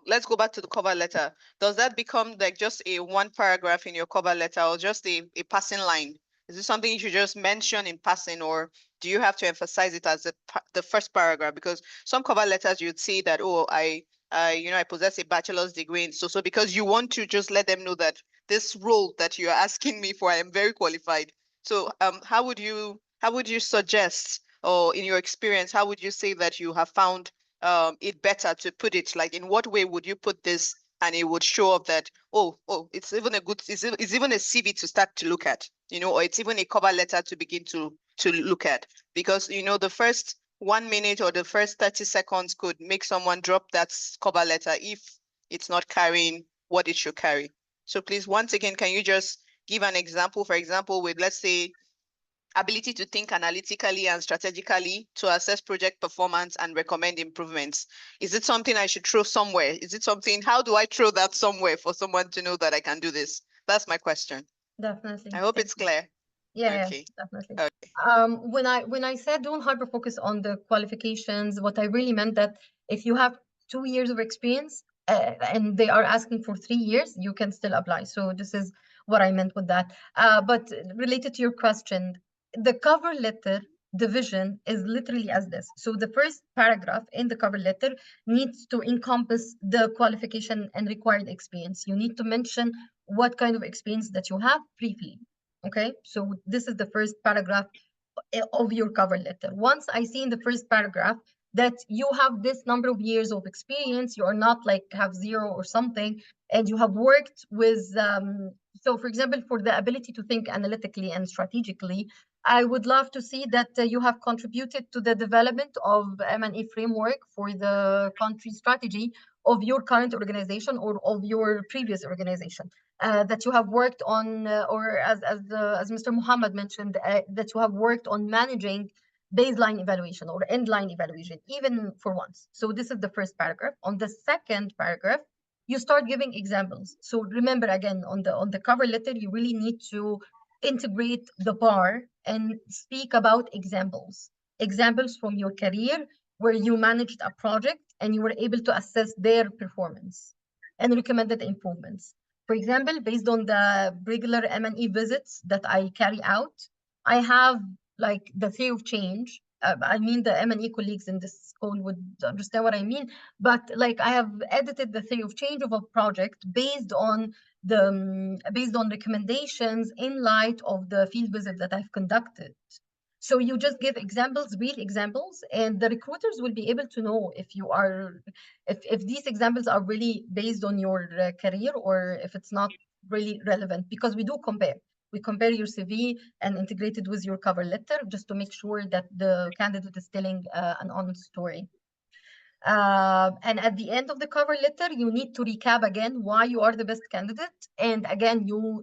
let's go back to the cover letter. Does that become like just a one paragraph in your cover letter, or just a passing line? Is it something you should just mention in passing, or do you have to emphasize it as the first paragraph? Because some cover letters you'd see that, oh, I possess a bachelor's degree in so because you want to just let them know that this role that you're asking me for, I am very qualified. So how would you suggest, or in your experience, how would you say that you have found it better to put it? Like, in what way would you put this and it would show up that, oh, it's even it's even a CV to start to look at, you know, or it's even a cover letter to begin to look at? Because, you know, the first 1 minute or the first 30 seconds could make someone drop that cover letter if it's not carrying what it should carry. So please, once again, can you just give an example, for example, with, let's say, ability to think analytically and strategically to assess project performance and recommend improvements? Is it something I should throw somewhere? Is it something, how do I throw that somewhere for someone to know that I can do this? That's my question. Definitely. I hope Thank it's you. clear. Yeah, Okay. definitely. Okay. When I said don't hyper focus on the qualifications, what I really meant that if you have 2 years of experience and they are asking for 3 years, you can still apply. So this is what I meant with that. But related to your question, the cover letter division is literally as this. So the first paragraph in the cover letter needs to encompass the qualification and required experience. You need to mention what kind of experience that you have briefly. Okay, so this is the first paragraph of your cover letter. Once I see in the first paragraph that you have this number of years of experience, you are not like have 0 or something, and you have worked with, so for example, for the ability to think analytically and strategically, I would love to see that you have contributed to the development of M&A framework for the country strategy of your current organization or of your previous organization. That you have worked on, or as Mr. Muhammad mentioned, that you have worked on managing baseline evaluation or end line evaluation, even for once. So this is the first paragraph. On the second paragraph, you start giving examples. So remember again, on the cover letter, you really need to integrate the bar and speak about examples from your career where you managed a project and you were able to assess their performance and recommended improvements. For example, based on the regular M&E visits that I carry out, I have like the theory of change. I mean, the M&E colleagues in this call would understand what I mean. But like, I have edited the theory of change of a project based on recommendations in light of the field visit that I've conducted. So you just give examples, real examples, and the recruiters will be able to know if these examples are really based on your career or if it's not really relevant, because we do compare. We compare your CV and integrate it with your cover letter just to make sure that the candidate is telling an honest story. And at the end of the cover letter, you need to recap again why you are the best candidate. And again, you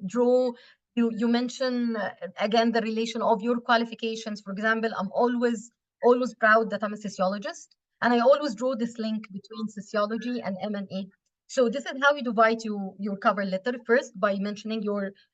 mention again the relation of your qualifications. For example, I'm always proud that I'm a sociologist, and I always draw this link between sociology and M&A. So this is how you divide your cover letter. First, by mentioning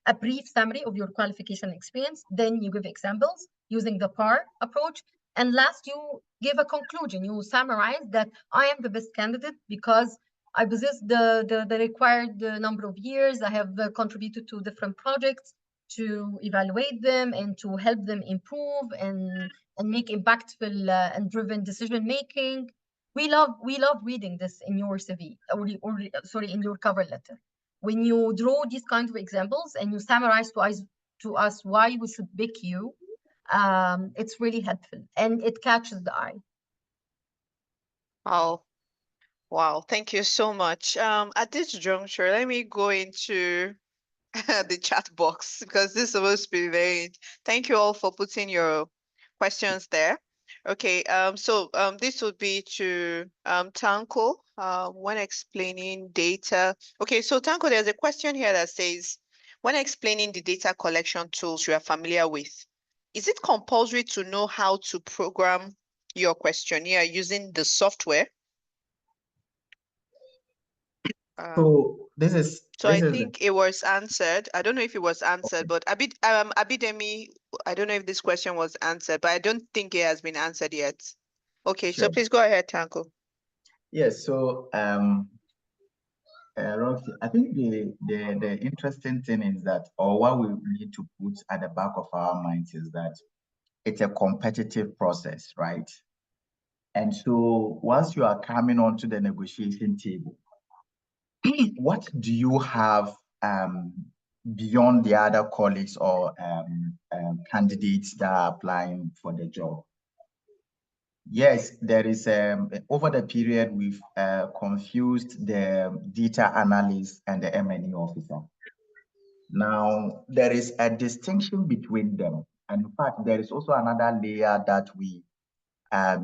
a brief summary of your qualification experience. Then you give examples using the PAR approach. And last, you give a conclusion. You summarize that I am the best candidate because I possess the required number of years. I have contributed to different projects to evaluate them and to help them improve and make impactful and driven decision making. We love reading this in your CV or sorry, in your cover letter. When you draw these kinds of examples and you summarize to us why we should pick you, it's really helpful and it catches the eye. Wow, thank you so much. At this juncture, let me go into the chat box because this is supposed to be thank you all for putting your questions there. Okay, so this would be to Tanko when explaining data. Okay, so Tanko, there's a question here that says, when explaining the data collection tools you are familiar with, is it compulsory to know how to program your questionnaire using the software? So this is I think it was answered. I don't know if it was answered, but Abidemi, I don't know if this question was answered, but I don't think it has been answered yet. Okay, sure. so please go ahead, Tanko. Yes, so Roxy, I think the interesting thing is that, or what we need to put at the back of our minds is that it's a competitive process, right? And so once you are coming onto the negotiation table, what do you have beyond the other colleagues or candidates that are applying for the job? Yes, there is, over the period, we've confused the data analyst and the M&E officer. Now, there is a distinction between them. And in fact, there is also another layer that we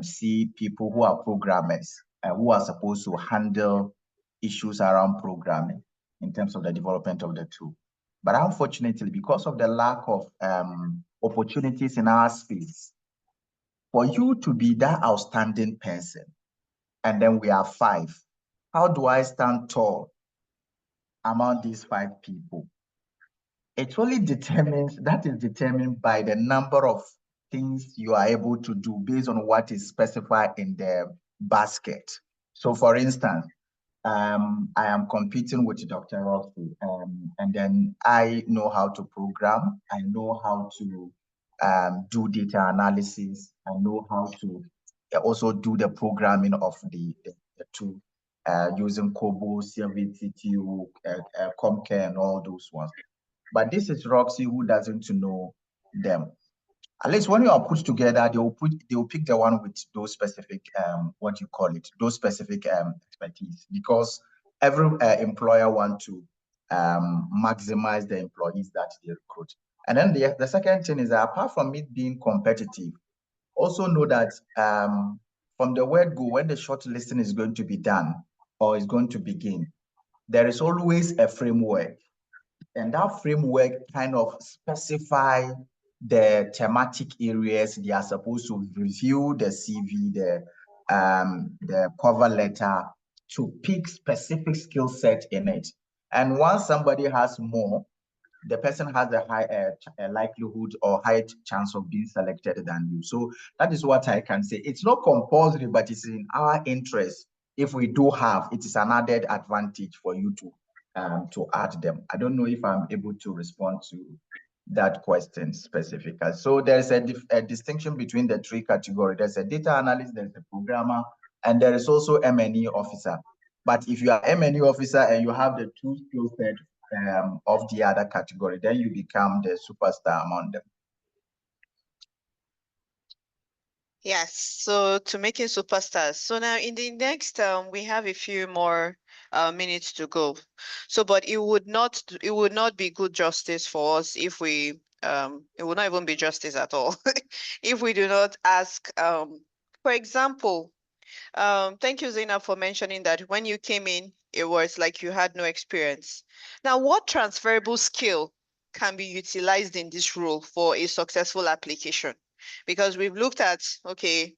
see people who are programmers who are supposed to handle issues around programming in terms of the development of the tool. But unfortunately, because of the lack of opportunities in our space, for you to be that outstanding person, and then we are 5, how do I stand tall among these 5 people? it only determines, that is determined by the number of things you are able to do based on what is specified in the basket. So for instance, I am competing with Dr. Roxy, and then I know how to program, I know how to do data analysis, I know how to also do the programming of the tool using COBOL, CMVTTU, Comcare, and all those ones. But this is Roxy who doesn't know them. At least when you are put together, they will pick the one with those specific those specific expertise, because every employer want to maximize the employees that they recruit. And then the second thing is that apart from it being competitive, also know that from the word go, when the shortlisting is going to be done or is going to begin, there is always a framework. And that framework kind of specify the thematic areas they are supposed to review the CV, the cover letter, to pick specific skill set in it. And once somebody has more, the person has a high likelihood or high chance of being selected than you. So that is what I can say. It's not compulsory, but it's in our interest. If we do have, it is an added advantage for you to add them. I don't know if I'm able to respond to that question specifically. So there's a distinction between the three categories. There's a data analyst, there's a programmer, and there is also M&E officer. But if you are M&E officer and you have the two skill set of the other category, then you become the superstar among them. Yes, so to making superstars. So now in the next, we have a few more minutes to go. So, but it would not be good justice for us if we, it would not even be justice at all if we do not ask, for example, thank you, Zainab, for mentioning that when you came in, it was like you had no experience. Now, what transferable skill can be utilized in this role for a successful application? Because we've looked at, okay,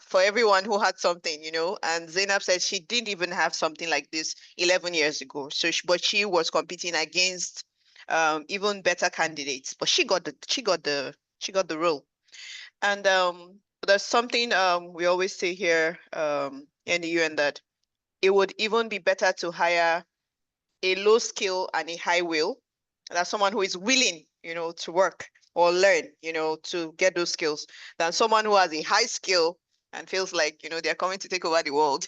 for everyone who had something, and Zainab said she didn't even have something like this 11 years ago. So, but she was competing against even better candidates, but she got the role. And there's something we always say here in the UN, that it would even be better to hire a low skill and a high will. That's someone who is willing, to work or learn, to get those skills, than someone who has a high skill and feels like, they're coming to take over the world.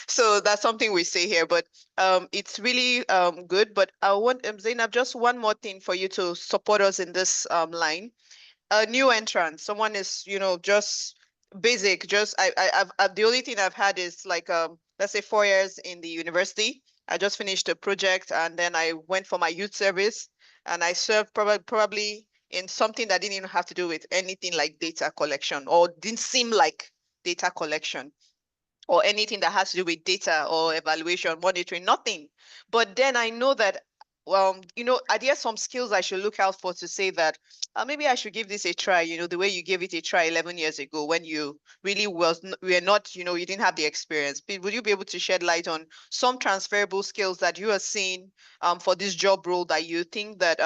So that's something we say here, but it's really good. But I want, Zainab, just one more thing for you to support us in this line. A new entrant, someone is, just basic, just I've the only thing I've had is like let's say 4 years in the university. I just finished a project and then I went for my youth service and I served probably in something that didn't even have to do with anything like data collection, or didn't seem like data collection, or anything that has to do with data or evaluation, monitoring, nothing. But then I know that, are there some skills I should look out for to say that maybe I should give this a try, the way you gave it a try 11 years ago when you really were not, you didn't have the experience. Would you be able to shed light on some transferable skills that you are seeing for this job role that you think that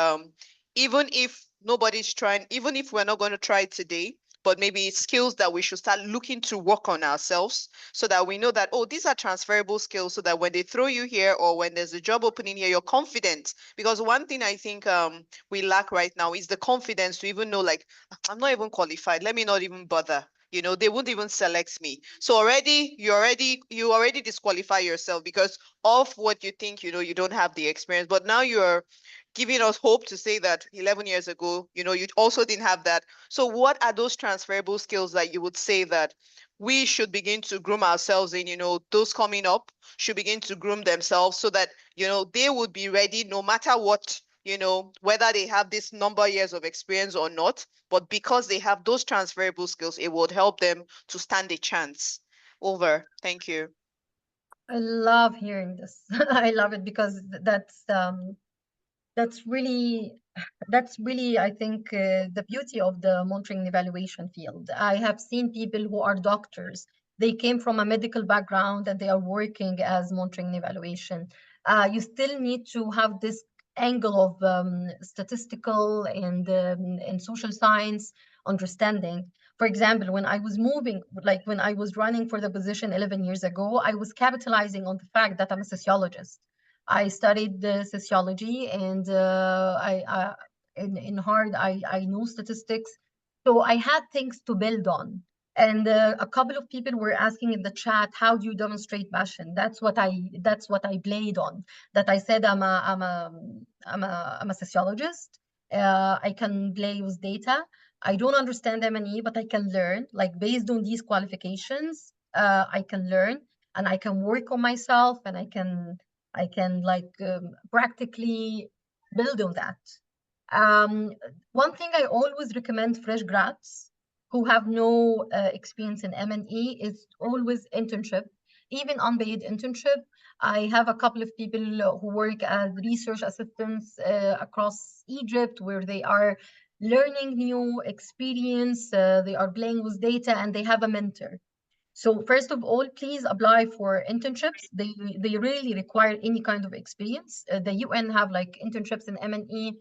even if nobody's trying, even if we're not going to try it today, but maybe skills that we should start looking to work on ourselves, so that we know that, oh, these are transferable skills, so that when they throw you here or when there's a job opening here, you're confident. Because one thing I think we lack right now is the confidence to even know, like, I'm not even qualified. Let me not even bother. They won't even select me. So you already disqualify yourself because of what you think, you don't have the experience. But now you're giving us hope to say that 11 years ago, you also didn't have that. So what are those transferable skills that you would say that we should begin to groom ourselves in, those coming up should begin to groom themselves so that, they would be ready no matter what, whether they have this number of years of experience or not, but because they have those transferable skills, it would help them to stand a chance. Over. Thank you. I love hearing this. I love it because that's really, I think, the beauty of the monitoring and evaluation field. I have seen people who are doctors. They came from a medical background and they are working as monitoring and evaluation. You still need to have this angle of statistical and social science understanding. For example, when I was moving, like when I was running for the position 11 years ago, I was capitalizing on the fact that I'm a sociologist. I studied sociology, and in hard, I know statistics. So I had things to build on. And a couple of people were asking in the chat, how do you demonstrate passion? That's what I played on. That I said I'm a sociologist. I can play with data. I don't understand M&E, but I can learn. Like based on these qualifications, I can learn and I can work on myself, and I can like practically build on that. One thing I always recommend fresh grads who have no experience in M&E is always internship, even unpaid internship. I have a couple of people who work as research assistants across Egypt, where they are learning new experience, they are playing with data, and they have a mentor. So first of all, please apply for internships. They really require any kind of experience. The UN have like internships in M&E.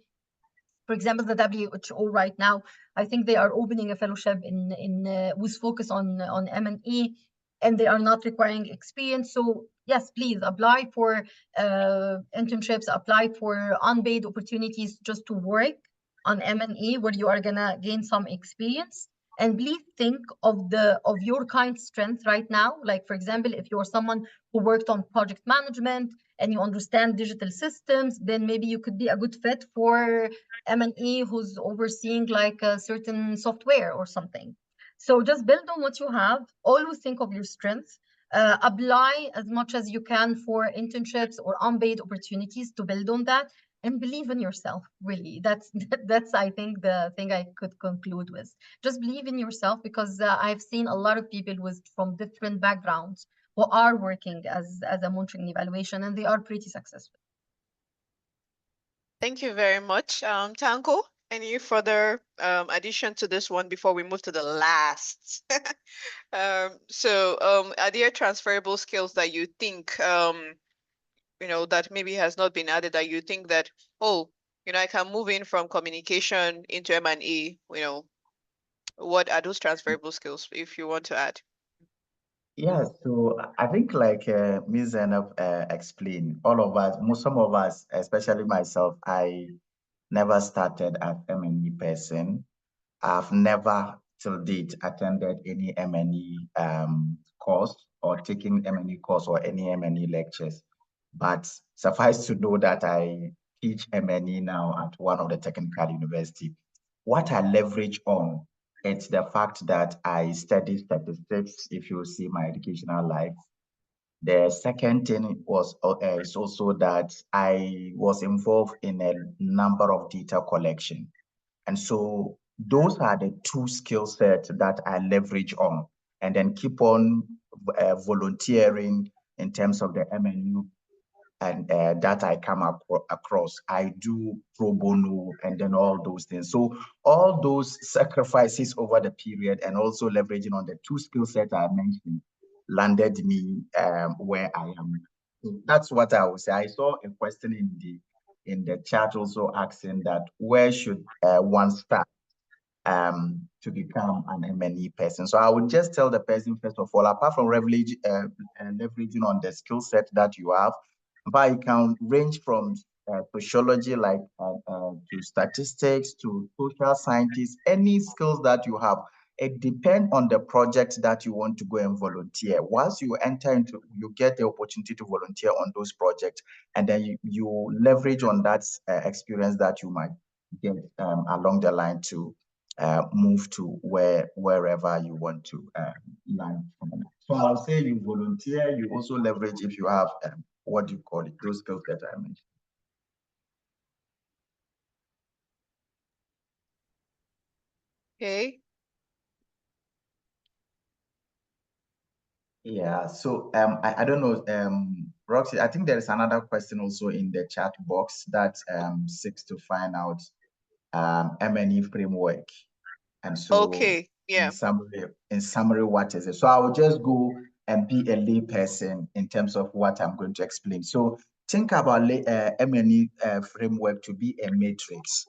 For example, the WHO right now, I think they are opening a fellowship with focus on M&E, and they are not requiring experience. So yes, please apply for internships, apply for unpaid opportunities just to work on M&E, where you are gonna gain some experience. And please think of your kind strength right now. Like for example, if you're someone who worked on project management and you understand digital systems, then maybe you could be a good fit for M&E who's overseeing like a certain software or something. So just build on what you have. Always think of your strengths. Apply as much as you can for internships or unpaid opportunities to build on that, and believe in yourself. Really, that's I think the thing I could conclude with. Just believe in yourself, because I've seen a lot of people from different backgrounds who are working as a monitoring evaluation, and they are pretty successful. Thank you very much. Tanko, any further addition to this one before we move to the last? Are there transferable skills that you think, that maybe has not been added, that you think that, oh, I can move in from communication into M&E, what are those transferable skills, if you want to add? Yeah, so I think like Ms. Zainab explained, some of us, especially myself, I never started as M&E person. I've never till date attended any M&E course or taken M&E course or any M&E lectures. But suffice to know that I teach M&E now at one of the technical university. What I leverage on, it's the fact that I study statistics, if you see my educational life. The second thing is also that I was involved in a number of data collection. And so those are the two skill sets that I leverage on, and then keep on volunteering in terms of the MNU and that I come across. I do pro bono and then all those things. So all those sacrifices over the period and also leveraging on the two skill sets I mentioned landed me where I am. So that's what I would say. I saw a question in the chat also asking that where should one start to become an M&E person. So I would just tell the person, first of all, apart from leveraging on the skill set that you have, but you can range from sociology, like to statistics, to social scientists, any skills that you have. It depends on the project that you want to go and volunteer. Once you enter into, you get the opportunity to volunteer on those projects, and then you leverage on that experience that you might get along the line to move to wherever you want to land from. So I'll say you volunteer, you also leverage if you have what do you call it, those skills that I mentioned. Okay. Yeah, so I don't know, Roxy, I think there is another question also in the chat box that seeks to find out M&E framework. And so Okay, yeah. in summary, what is it? So I will just go and be a lay person in terms of what I'm going to explain. So think about M&E framework to be a matrix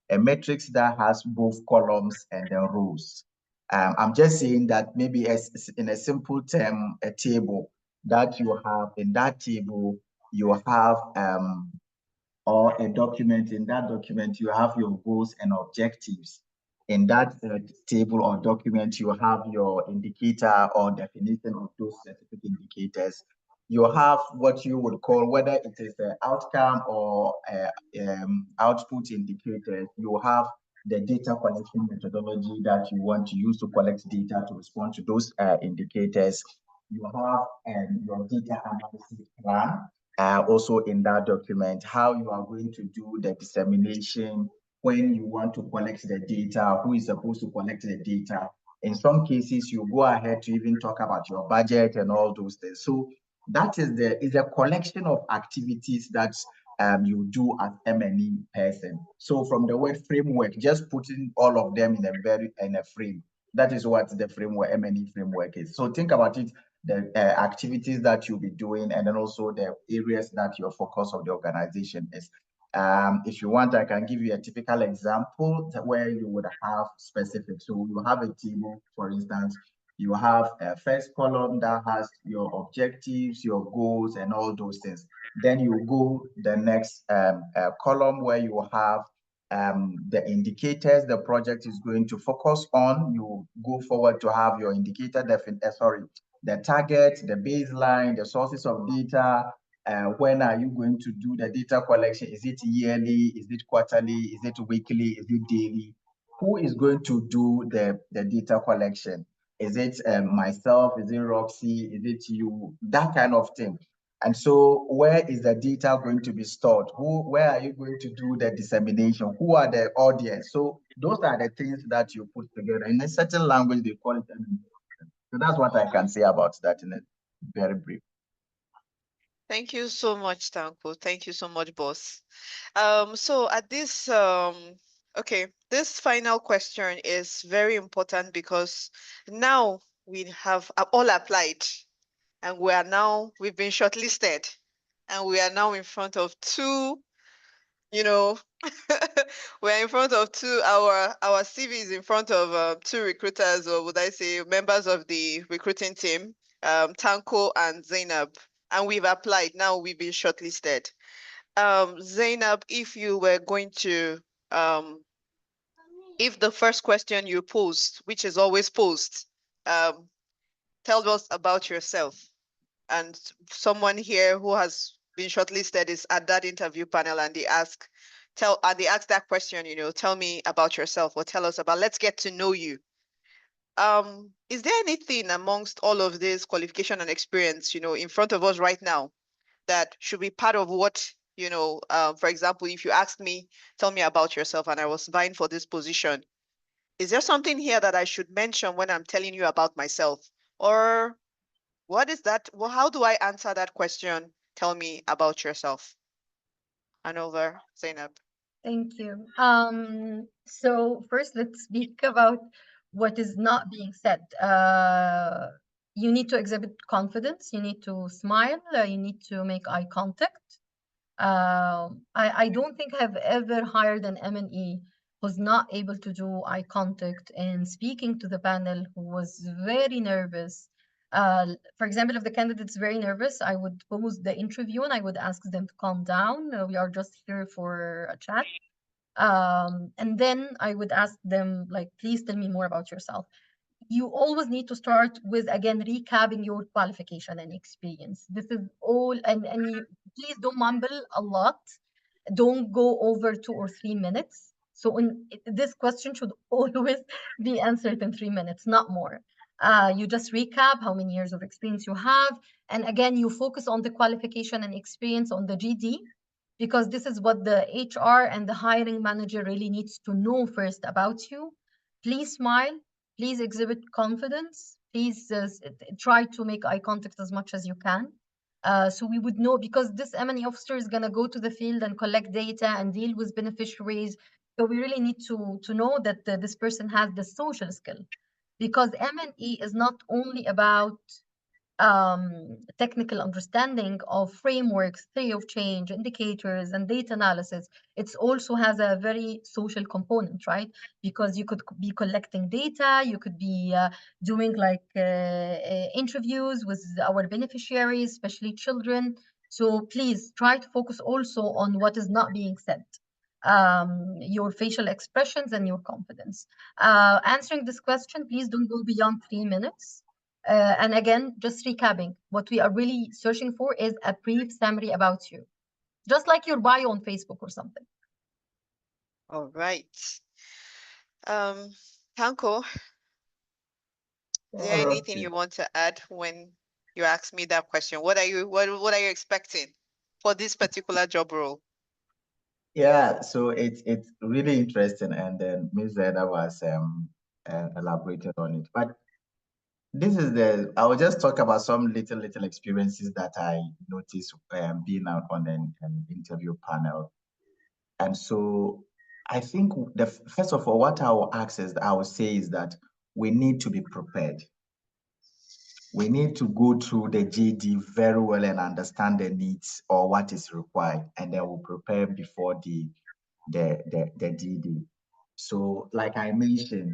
that has both columns and then rows. I'm just saying that maybe as in a simple term, a table that you have. In that table, you have or a document. In that document, you have your goals and objectives. In that table or document, you have your indicator or definition of those specific indicators. You have what you would call, whether it is the outcome or output indicators. You have the data collection methodology that you want to use to collect data to respond to those indicators. You have your data analysis plan, also in that document, how you are going to do the dissemination, when you want to collect the data, who is supposed to collect the data. In some cases, you go ahead to even talk about your budget and all those things. So that is a collection of activities that you do as M&E person. So from the word framework, just putting all of them in a frame. That is what the framework, M&E framework is. So think about it, the activities that you'll be doing, and then also the areas that your focus of the organization is. If you want, I can give you a typical example where you would have specific. So you have a table, for instance, you have a first column that has your objectives, your goals, and all those things. Then you go the next column where you have the indicators the project is going to focus on. You go forward to have your indicator, the target, the baseline, the sources of data. When are you going to do the data collection? Is it yearly? Is it quarterly? Is it weekly? Is it daily? Who is going to do the data collection? Is it myself? Is it Roxy? Is it you? That kind of thing. And so where is the data going to be stored? Where are you going to do the dissemination? Who are the audience? So those are the things that you put together. In a certain language, they call it. So that's what I can say about that in a very brief. Thank you so much, Tanko. Thank you so much, boss. So at this, okay, this final question is very important because now we have all applied and we've been shortlisted and we are now in front of two, we're in front of our CVs in front of two recruiters, or would I say members of the recruiting team, Tanko and Zainab. And we've applied. Now we've been shortlisted. Zainab, if you were going to, if the first question you posed, which is always posed, tell us about yourself. And someone here who has been shortlisted is at that interview panel, and they ask that question, tell me about yourself, or tell us about, let's get to know you. Is there anything amongst all of this qualification and experience, in front of us right now that should be part of what, for example, if you asked me, tell me about yourself, and I was vying for this position, is there something here that I should mention when I'm telling you about myself? Or what is that? Well, how do I answer that question? Tell me about yourself. And over, Zainab. Thank you. So first, let's speak about what is not being said. You need to exhibit confidence. You need to smile. You need to make eye contact. I don't think I've ever hired an M&E who's not able to do eye contact and speaking to the panel, who was very nervous. For example, if the candidate's very nervous, I would pause the interview and I would ask them to calm down. We are just here for a chat. And then I would ask them, like, please tell me more about yourself. You always need to start with, again, recapping your qualification and experience. This is all, and you please don't mumble a lot. Don't go over 2 or 3 minutes. So this question should always be answered in 3 minutes, not more. You just recap how many years of experience you have. And again, you focus on the qualification and experience on the GD, because this is what the HR and the hiring manager really needs to know first about you. Please smile. Please exhibit confidence. Please try to make eye contact as much as you can. So we would know, because this M&E officer is going to go to the field and collect data and deal with beneficiaries. So we really need to know that this person has the social skill, because M&E is not only about technical understanding of frameworks, theory of change, indicators, and data analysis. It also has a very social component, right? Because you could be collecting data, you could be doing like interviews with our beneficiaries, especially children. So please try to focus also on what is not being said, your facial expressions and your confidence. Answering this question, please don't go beyond 3 minutes. And again, just recapping, what we are really searching for is a brief summary about you, just like your bio on Facebook or something. All right. Tanko, is there anything you want to add when you ask me that question? What are you expecting for this particular job role? Yeah, so it's really interesting, and then Ms. Zeda was elaborated on it. But this is I will just talk about some little experiences that I noticed being out on an interview panel. And so I think first of all, what I will say is that we need to be prepared. We need to go through the JD very well and understand the needs or what is required, and then we'll prepare before the GD. So, like I mentioned,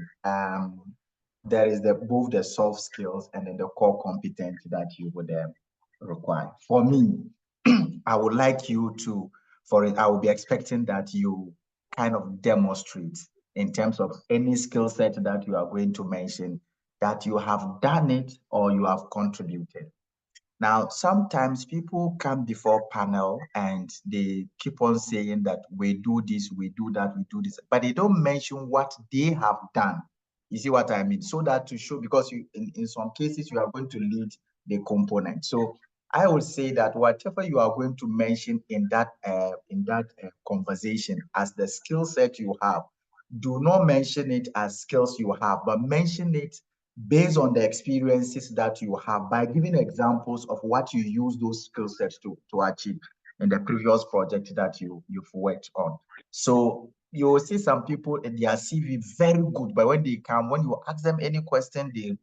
there is both the soft skills and then the core competence that you would require. For me, I would like you to, I will be expecting that you kind of demonstrate in terms of any skill set that you are going to mention, that you have done it or you have contributed. Now, sometimes people come before panel and they keep on saying that we do this, we do that, we do this, but they don't mention what they have done. You see what I mean? So that to show, because in some cases you are going to lead the component. So I would say that whatever you are going to mention in that conversation as the skill set you have, do not mention it as skills you have, but mention it based on the experiences that you have by giving examples of what you use those skill sets to achieve in the previous project that you've worked on. So you will see some people in their CV very good, but when they come, when you ask them any question, they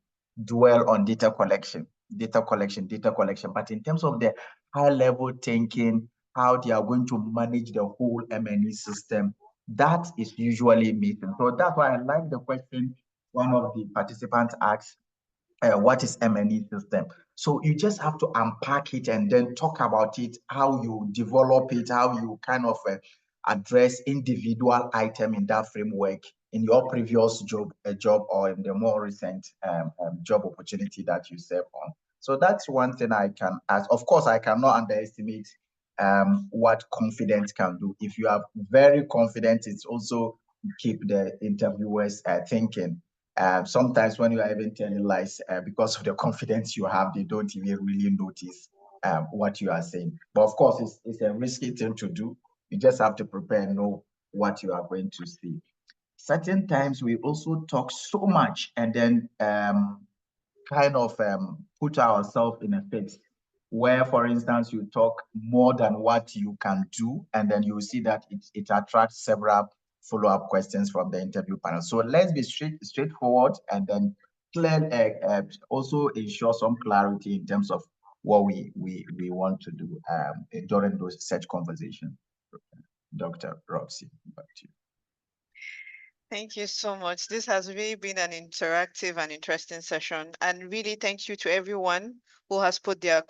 dwell on data collection. But in terms of the high level thinking, how they are going to manage the whole M&E system, that is usually missing. So that's why I like the question one of the participants asked, what is M&E system? So you just have to unpack it and then talk about it, how you develop it, how you kind of address individual item in that framework in your previous job or in the more recent job opportunity that you serve on. So that's one thing I can ask. Of course, I cannot underestimate what confidence can do. If you are very confident, it's also keep the interviewers thinking. Sometimes when you are even telling lies, because of the confidence you have, they don't even really notice what you are saying. But of course, it's a risky thing to do. You just have to prepare and know what you are going to say. Certain times we also talk so much and then kind of put ourselves in a fix where, for instance, you talk more than what you can do, and then you see that it attracts several follow-up questions from the interview panel. So let's be straightforward and then clear, also ensure some clarity in terms of what we want to do during those such conversations. Dr. Roxy, back to you. Thank you so much. This has really been an interactive and interesting session. And really thank you to everyone who has put their,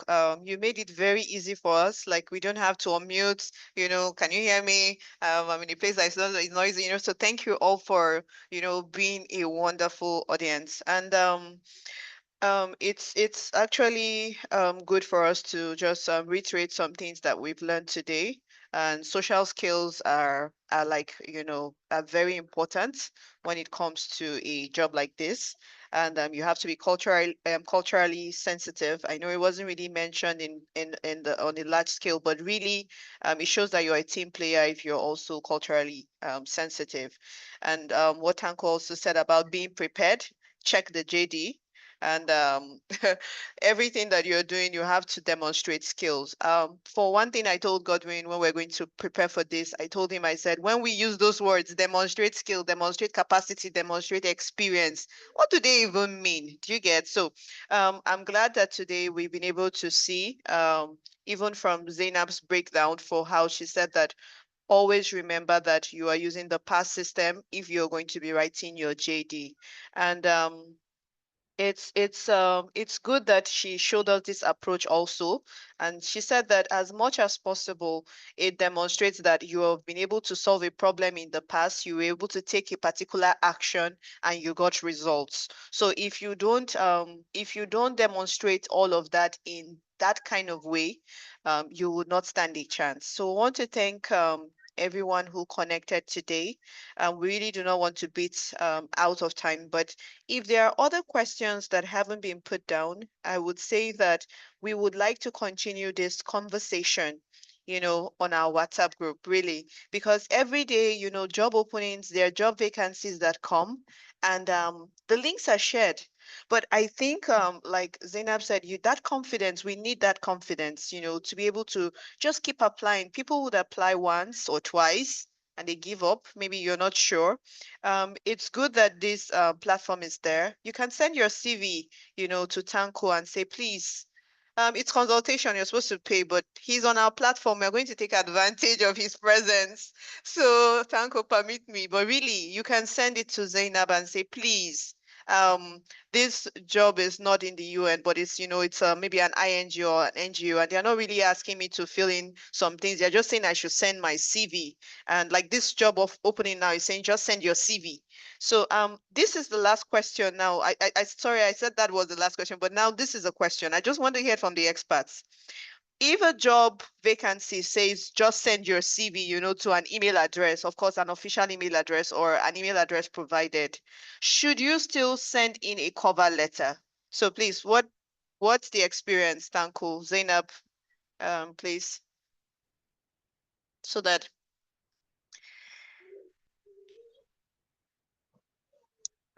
you made it very easy for us. Like we don't have to unmute, can you hear me? I'm in a place that is not noisy, so thank you all for, being a wonderful audience. And it's actually good for us to just reiterate some things that we've learned today. And social skills are like, are very important when it comes to a job like this. And you have to be culturally sensitive. I know it wasn't really mentioned on a large scale, but really it shows that you're a team player if you're also culturally sensitive. And what Tanko also said about being prepared, check the JD. And everything that you're doing, you have to demonstrate skills. For one thing, I told Godwin when we're going to prepare for this, I told him, I said, when we use those words, demonstrate skill, demonstrate capacity, demonstrate experience, what do they even mean? Do you get? So I'm glad that today we've been able to see, even from Zainab's breakdown for how she said that always remember that you are using the past system if you're going to be writing your JD. And it's good that she showed us this approach also, and she said that as much as possible it demonstrates that you have been able to solve a problem in the past, you were able to take a particular action and you got results. So if you don't demonstrate all of that in that kind of way, you would not stand a chance. So I want to thank everyone who connected today. We really do not want to beat out of time, but if there are other questions that haven't been put down, I would say that we would like to continue this conversation, on our WhatsApp group, really, because every day, job openings, there are job vacancies that come, and the links are shared. But I think, like Zainab said, that confidence, we need that confidence, to be able to just keep applying. People would apply once or twice and they give up. Maybe you're not sure. It's good that this platform is there. You can send your CV, to Tanko and say, please, it's consultation. You're supposed to pay, but he's on our platform. We're going to take advantage of his presence. So Tanko, permit me. But really, you can send it to Zainab and say, please, this job is not in the UN, but it's maybe an ING or an NGO, and they're not really asking me to fill in some things. They're just saying I should send my CV. And like this job of opening now is saying, just send your CV. So this is the last question now. I sorry, I said that was the last question, but now this is a question. I just want to hear from the experts. If a job vacancy says just send your CV, to an email address, of course, an official email address or an email address provided, should you still send in a cover letter? So please, what's the experience, Tanko, Zainab, please, so that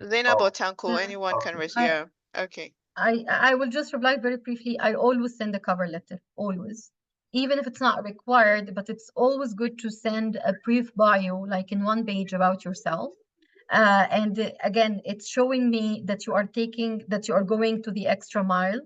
Zainab or Tanko, anyone can raise. I, Yeah, okay. I will just reply very briefly. I always send a cover letter, always. Even if it's not required, but it's always good to send a brief bio, like in one page about yourself. And again, it's showing me that you are going to the extra mile,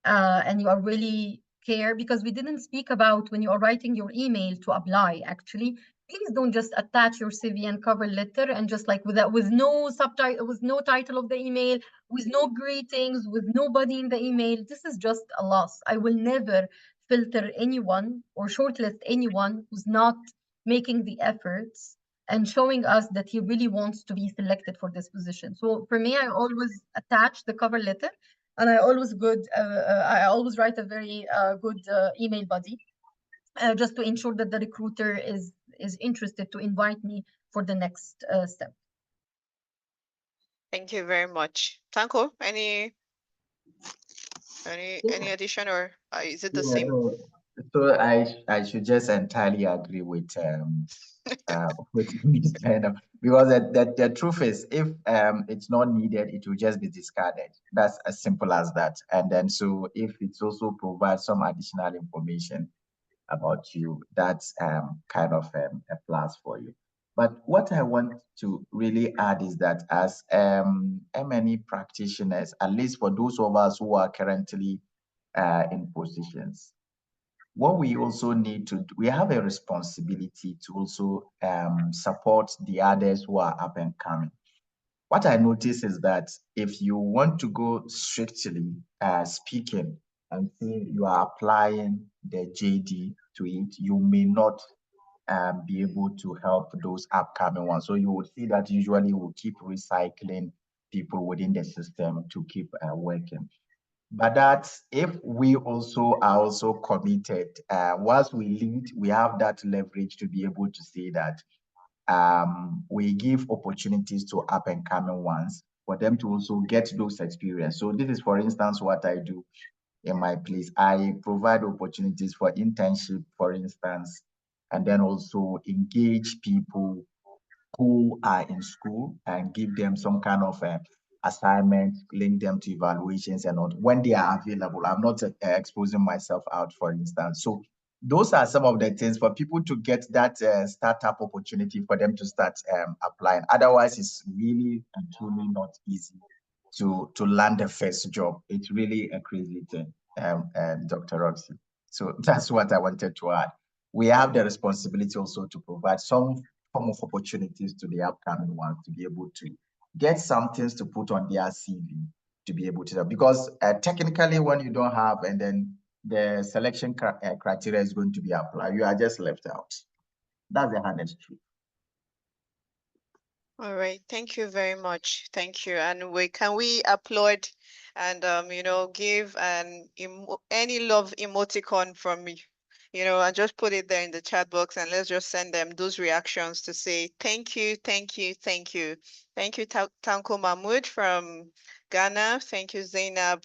and you are really care, because we didn't speak about when you are writing your email to apply, actually. Please don't just attach your CV and cover letter and just like with no subtitle, with no title of the email, with no greetings, with nobody in the email. This is just a loss. I will never filter anyone or shortlist anyone who's not making the efforts and showing us that he really wants to be selected for this position. So for me, I always attach the cover letter, and I always write a very good email body, just to ensure that the recruiter is interested to invite me for the next step. Thank you very much. Tanko, any addition, or is it the Yeah, same? no. So I should just entirely agree with Miss Zainab, because the truth is, if it's not needed, it will just be discarded. That's as simple as that. And then so if it's also provides some additional information about you, that's kind of a plus for you. But what I want to really add is that as M&E practitioners, at least for those of us who are currently in positions, what we also need to do, we have a responsibility to also support the others who are up and coming. What I notice is that if you want to go strictly speaking and say you are applying the JD to it, you may not be able to help those upcoming ones. So you would see that usually we'll keep recycling people within the system to keep working. But that if we also are also committed, once we lead, we have that leverage to be able to say that we give opportunities to up and coming ones for them to also get those experience. So this is, for instance, what I do in my place. I provide opportunities for internship, for instance, and then also engage people who are in school and give them some kind of assignments, link them to evaluations and all when they are available. I'm not exposing myself out, for instance. So those are some of the things for people to get that startup opportunity for them to start applying. Otherwise, it's really and truly not easy to land the first job. It's really a crazy thing, Dr. Roxy. So that's what I wanted to add. We have the responsibility also to provide some form of opportunities to the upcoming ones to be able to get some things to put on their CV to be able to, because technically when you don't have, and then the selection criteria is going to be applied, you are just left out. That's the honest truth. All right, thank you very much. Thank you. And can we applaud and give any love emoticon from me, and just put it there in the chat box, and let's just send them those reactions to say thank you, thank you, thank you. Thank you, Tanko Mahmoud from Ghana. Thank you, Zainab.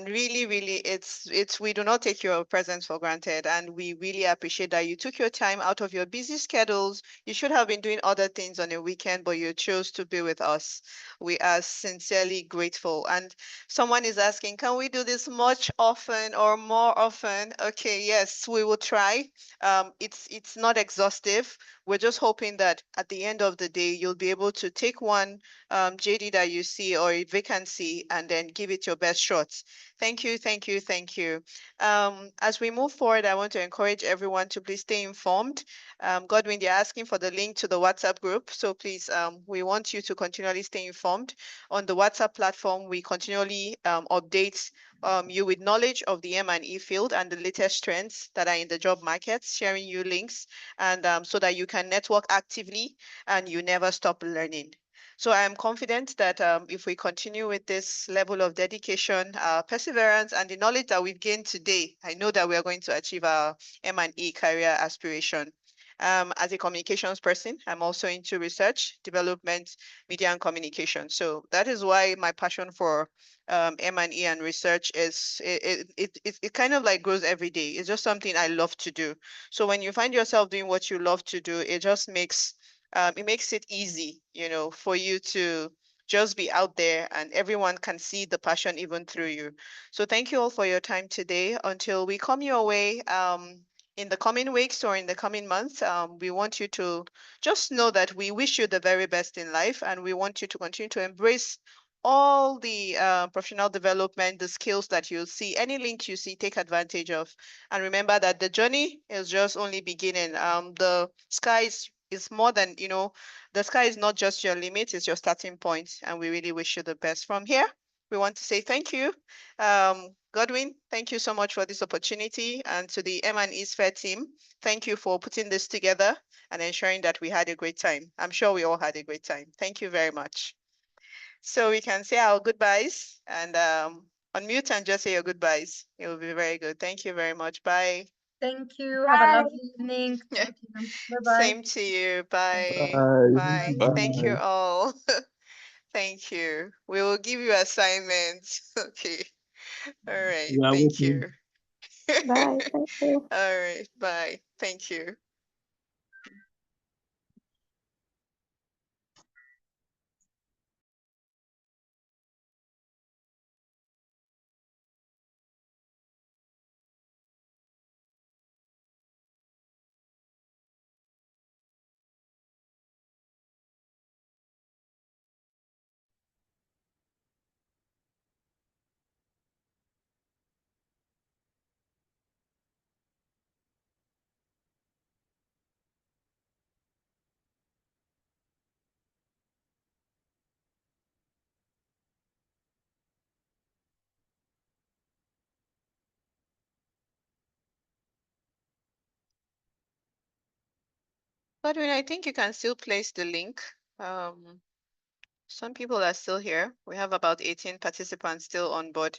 Really, we do not take your presence for granted, and we really appreciate that you took your time out of your busy schedules. You should have been doing other things on a weekend, but you chose to be with us. We are sincerely grateful. And someone is asking, can we do this much often or more often? Okay, yes, we will try. It's not exhaustive. We're just hoping that at the end of the day, you'll be able to take one JD that you see or a vacancy and then give it your best shot. Thank you, thank you, thank you. As we move forward, I want to encourage everyone to please stay informed. Godwin, they're asking for the link to the WhatsApp group. So please, we want you to continually stay informed. On the WhatsApp platform, we continually update you with knowledge of the M&E field and the latest trends that are in the job market, sharing you links, and so that you can network actively and you never stop learning. So I am confident that if we continue with this level of dedication, perseverance, and the knowledge that we've gained today, I know that we are going to achieve our M&E career aspiration. As a communications person, I'm also into research, development, media, and communication. So that is why my passion for M&E and research is, it kind of like grows every day. It's just something I love to do. So when you find yourself doing what you love to do, it just makes it easy, for you to just be out there and everyone can see the passion even through you. So thank you all for your time today. Until we come your way in the coming weeks or in the coming months, we want you to just know that we wish you the very best in life, and we want you to continue to embrace all the professional development, the skills that you see, any link you see, take advantage of. And remember that the journey is just only beginning. The sky is more than, the sky is not just your limit, it's your starting point. And we really wish you the best. From here, we want to say thank you. Godwin, thank you so much for this opportunity. And to the M&E Sphere team, thank you for putting this together and ensuring that we had a great time. I'm sure we all had a great time. Thank you very much. So we can say our goodbyes and unmute and just say your goodbyes. It will be very good. Thank you very much. Bye. Thank you. Have a lovely evening. Thank you. Bye-bye. Same to you. Bye. Bye. Bye. Thank you all. Thank you. We will give you assignments. Okay. All right. Thank you. Bye. Thank you. All right. Bye. Thank you. But I think you can still place the link. Some people are still here. We have about 18 participants still on board.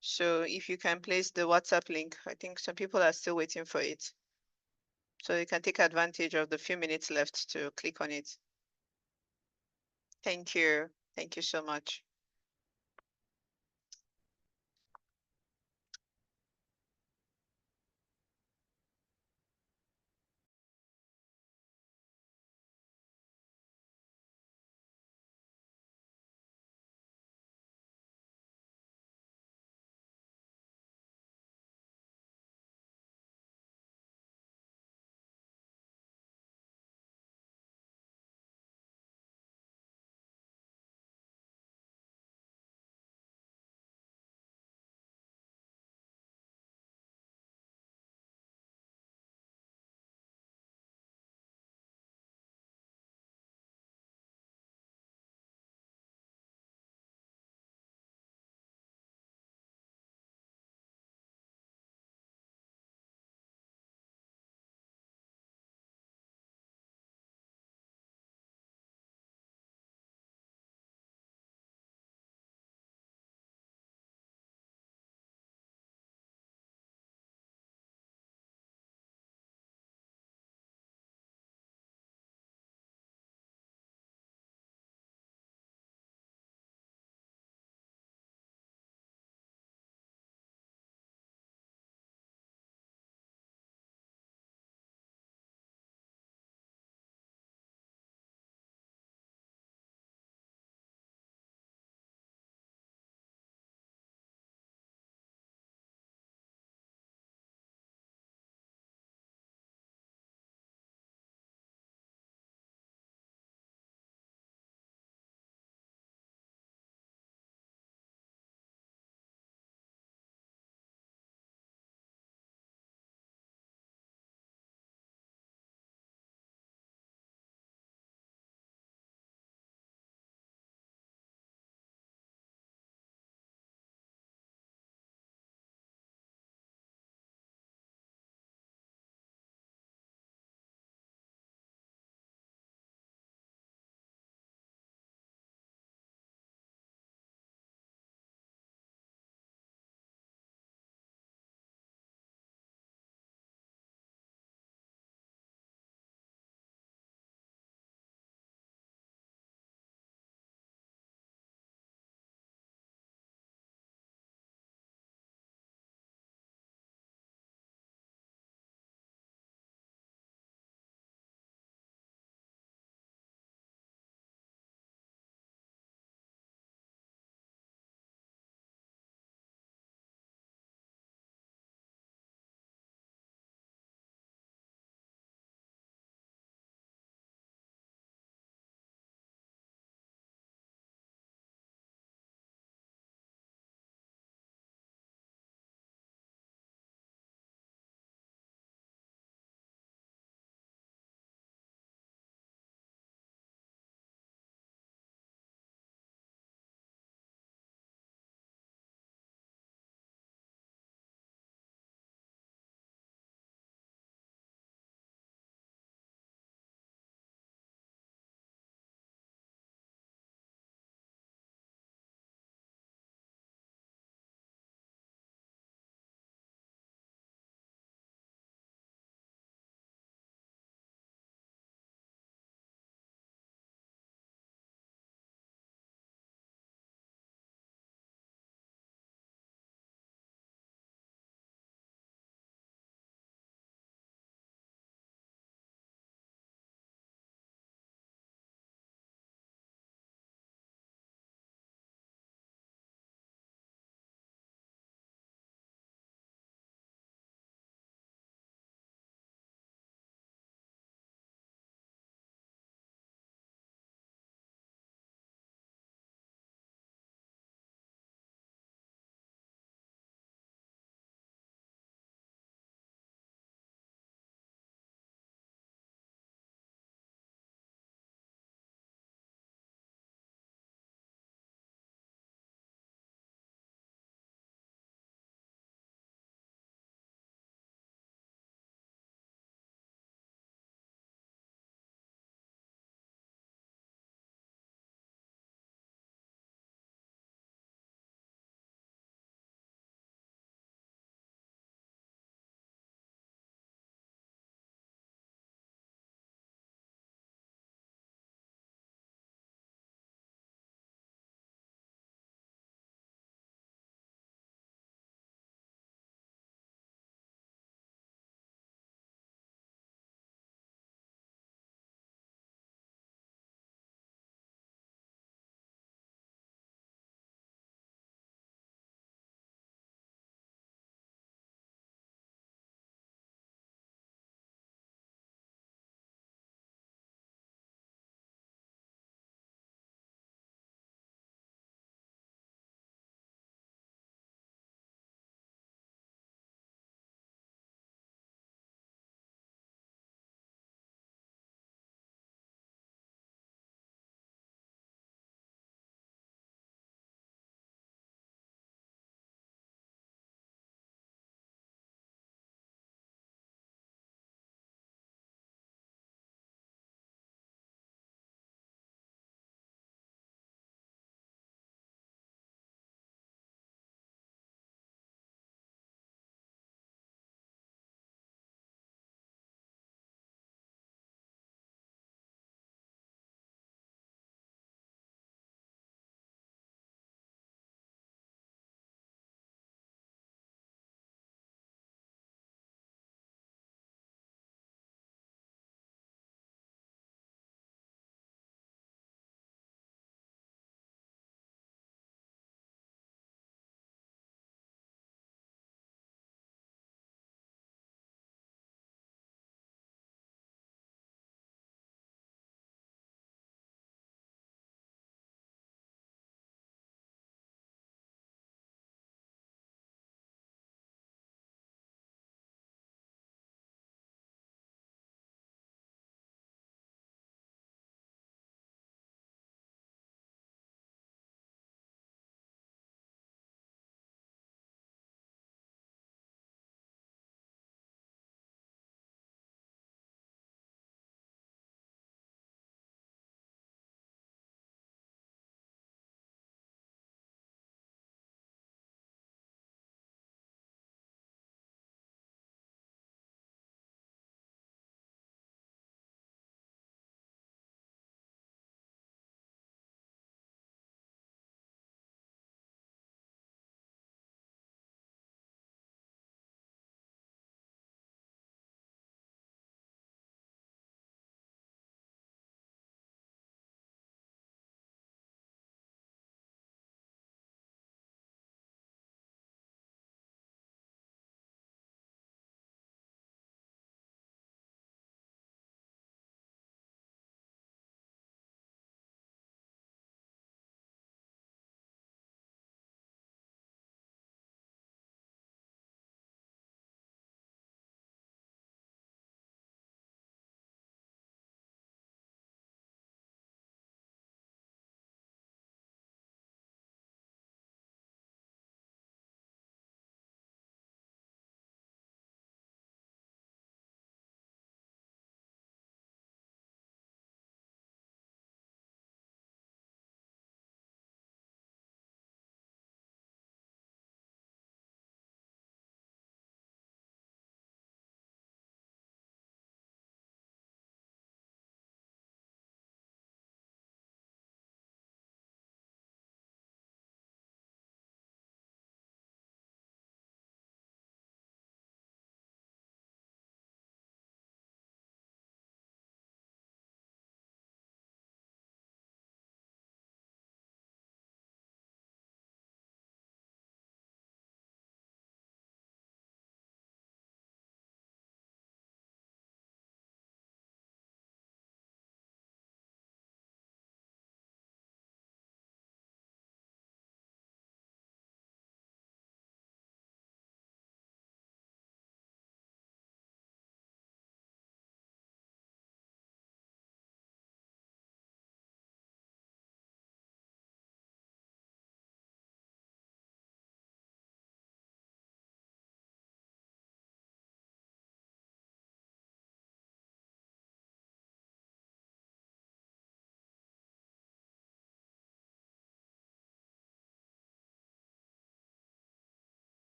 So if you can place the WhatsApp link, I think some people are still waiting for it. So you can take advantage of the few minutes left to click on it. Thank you. Thank you so much.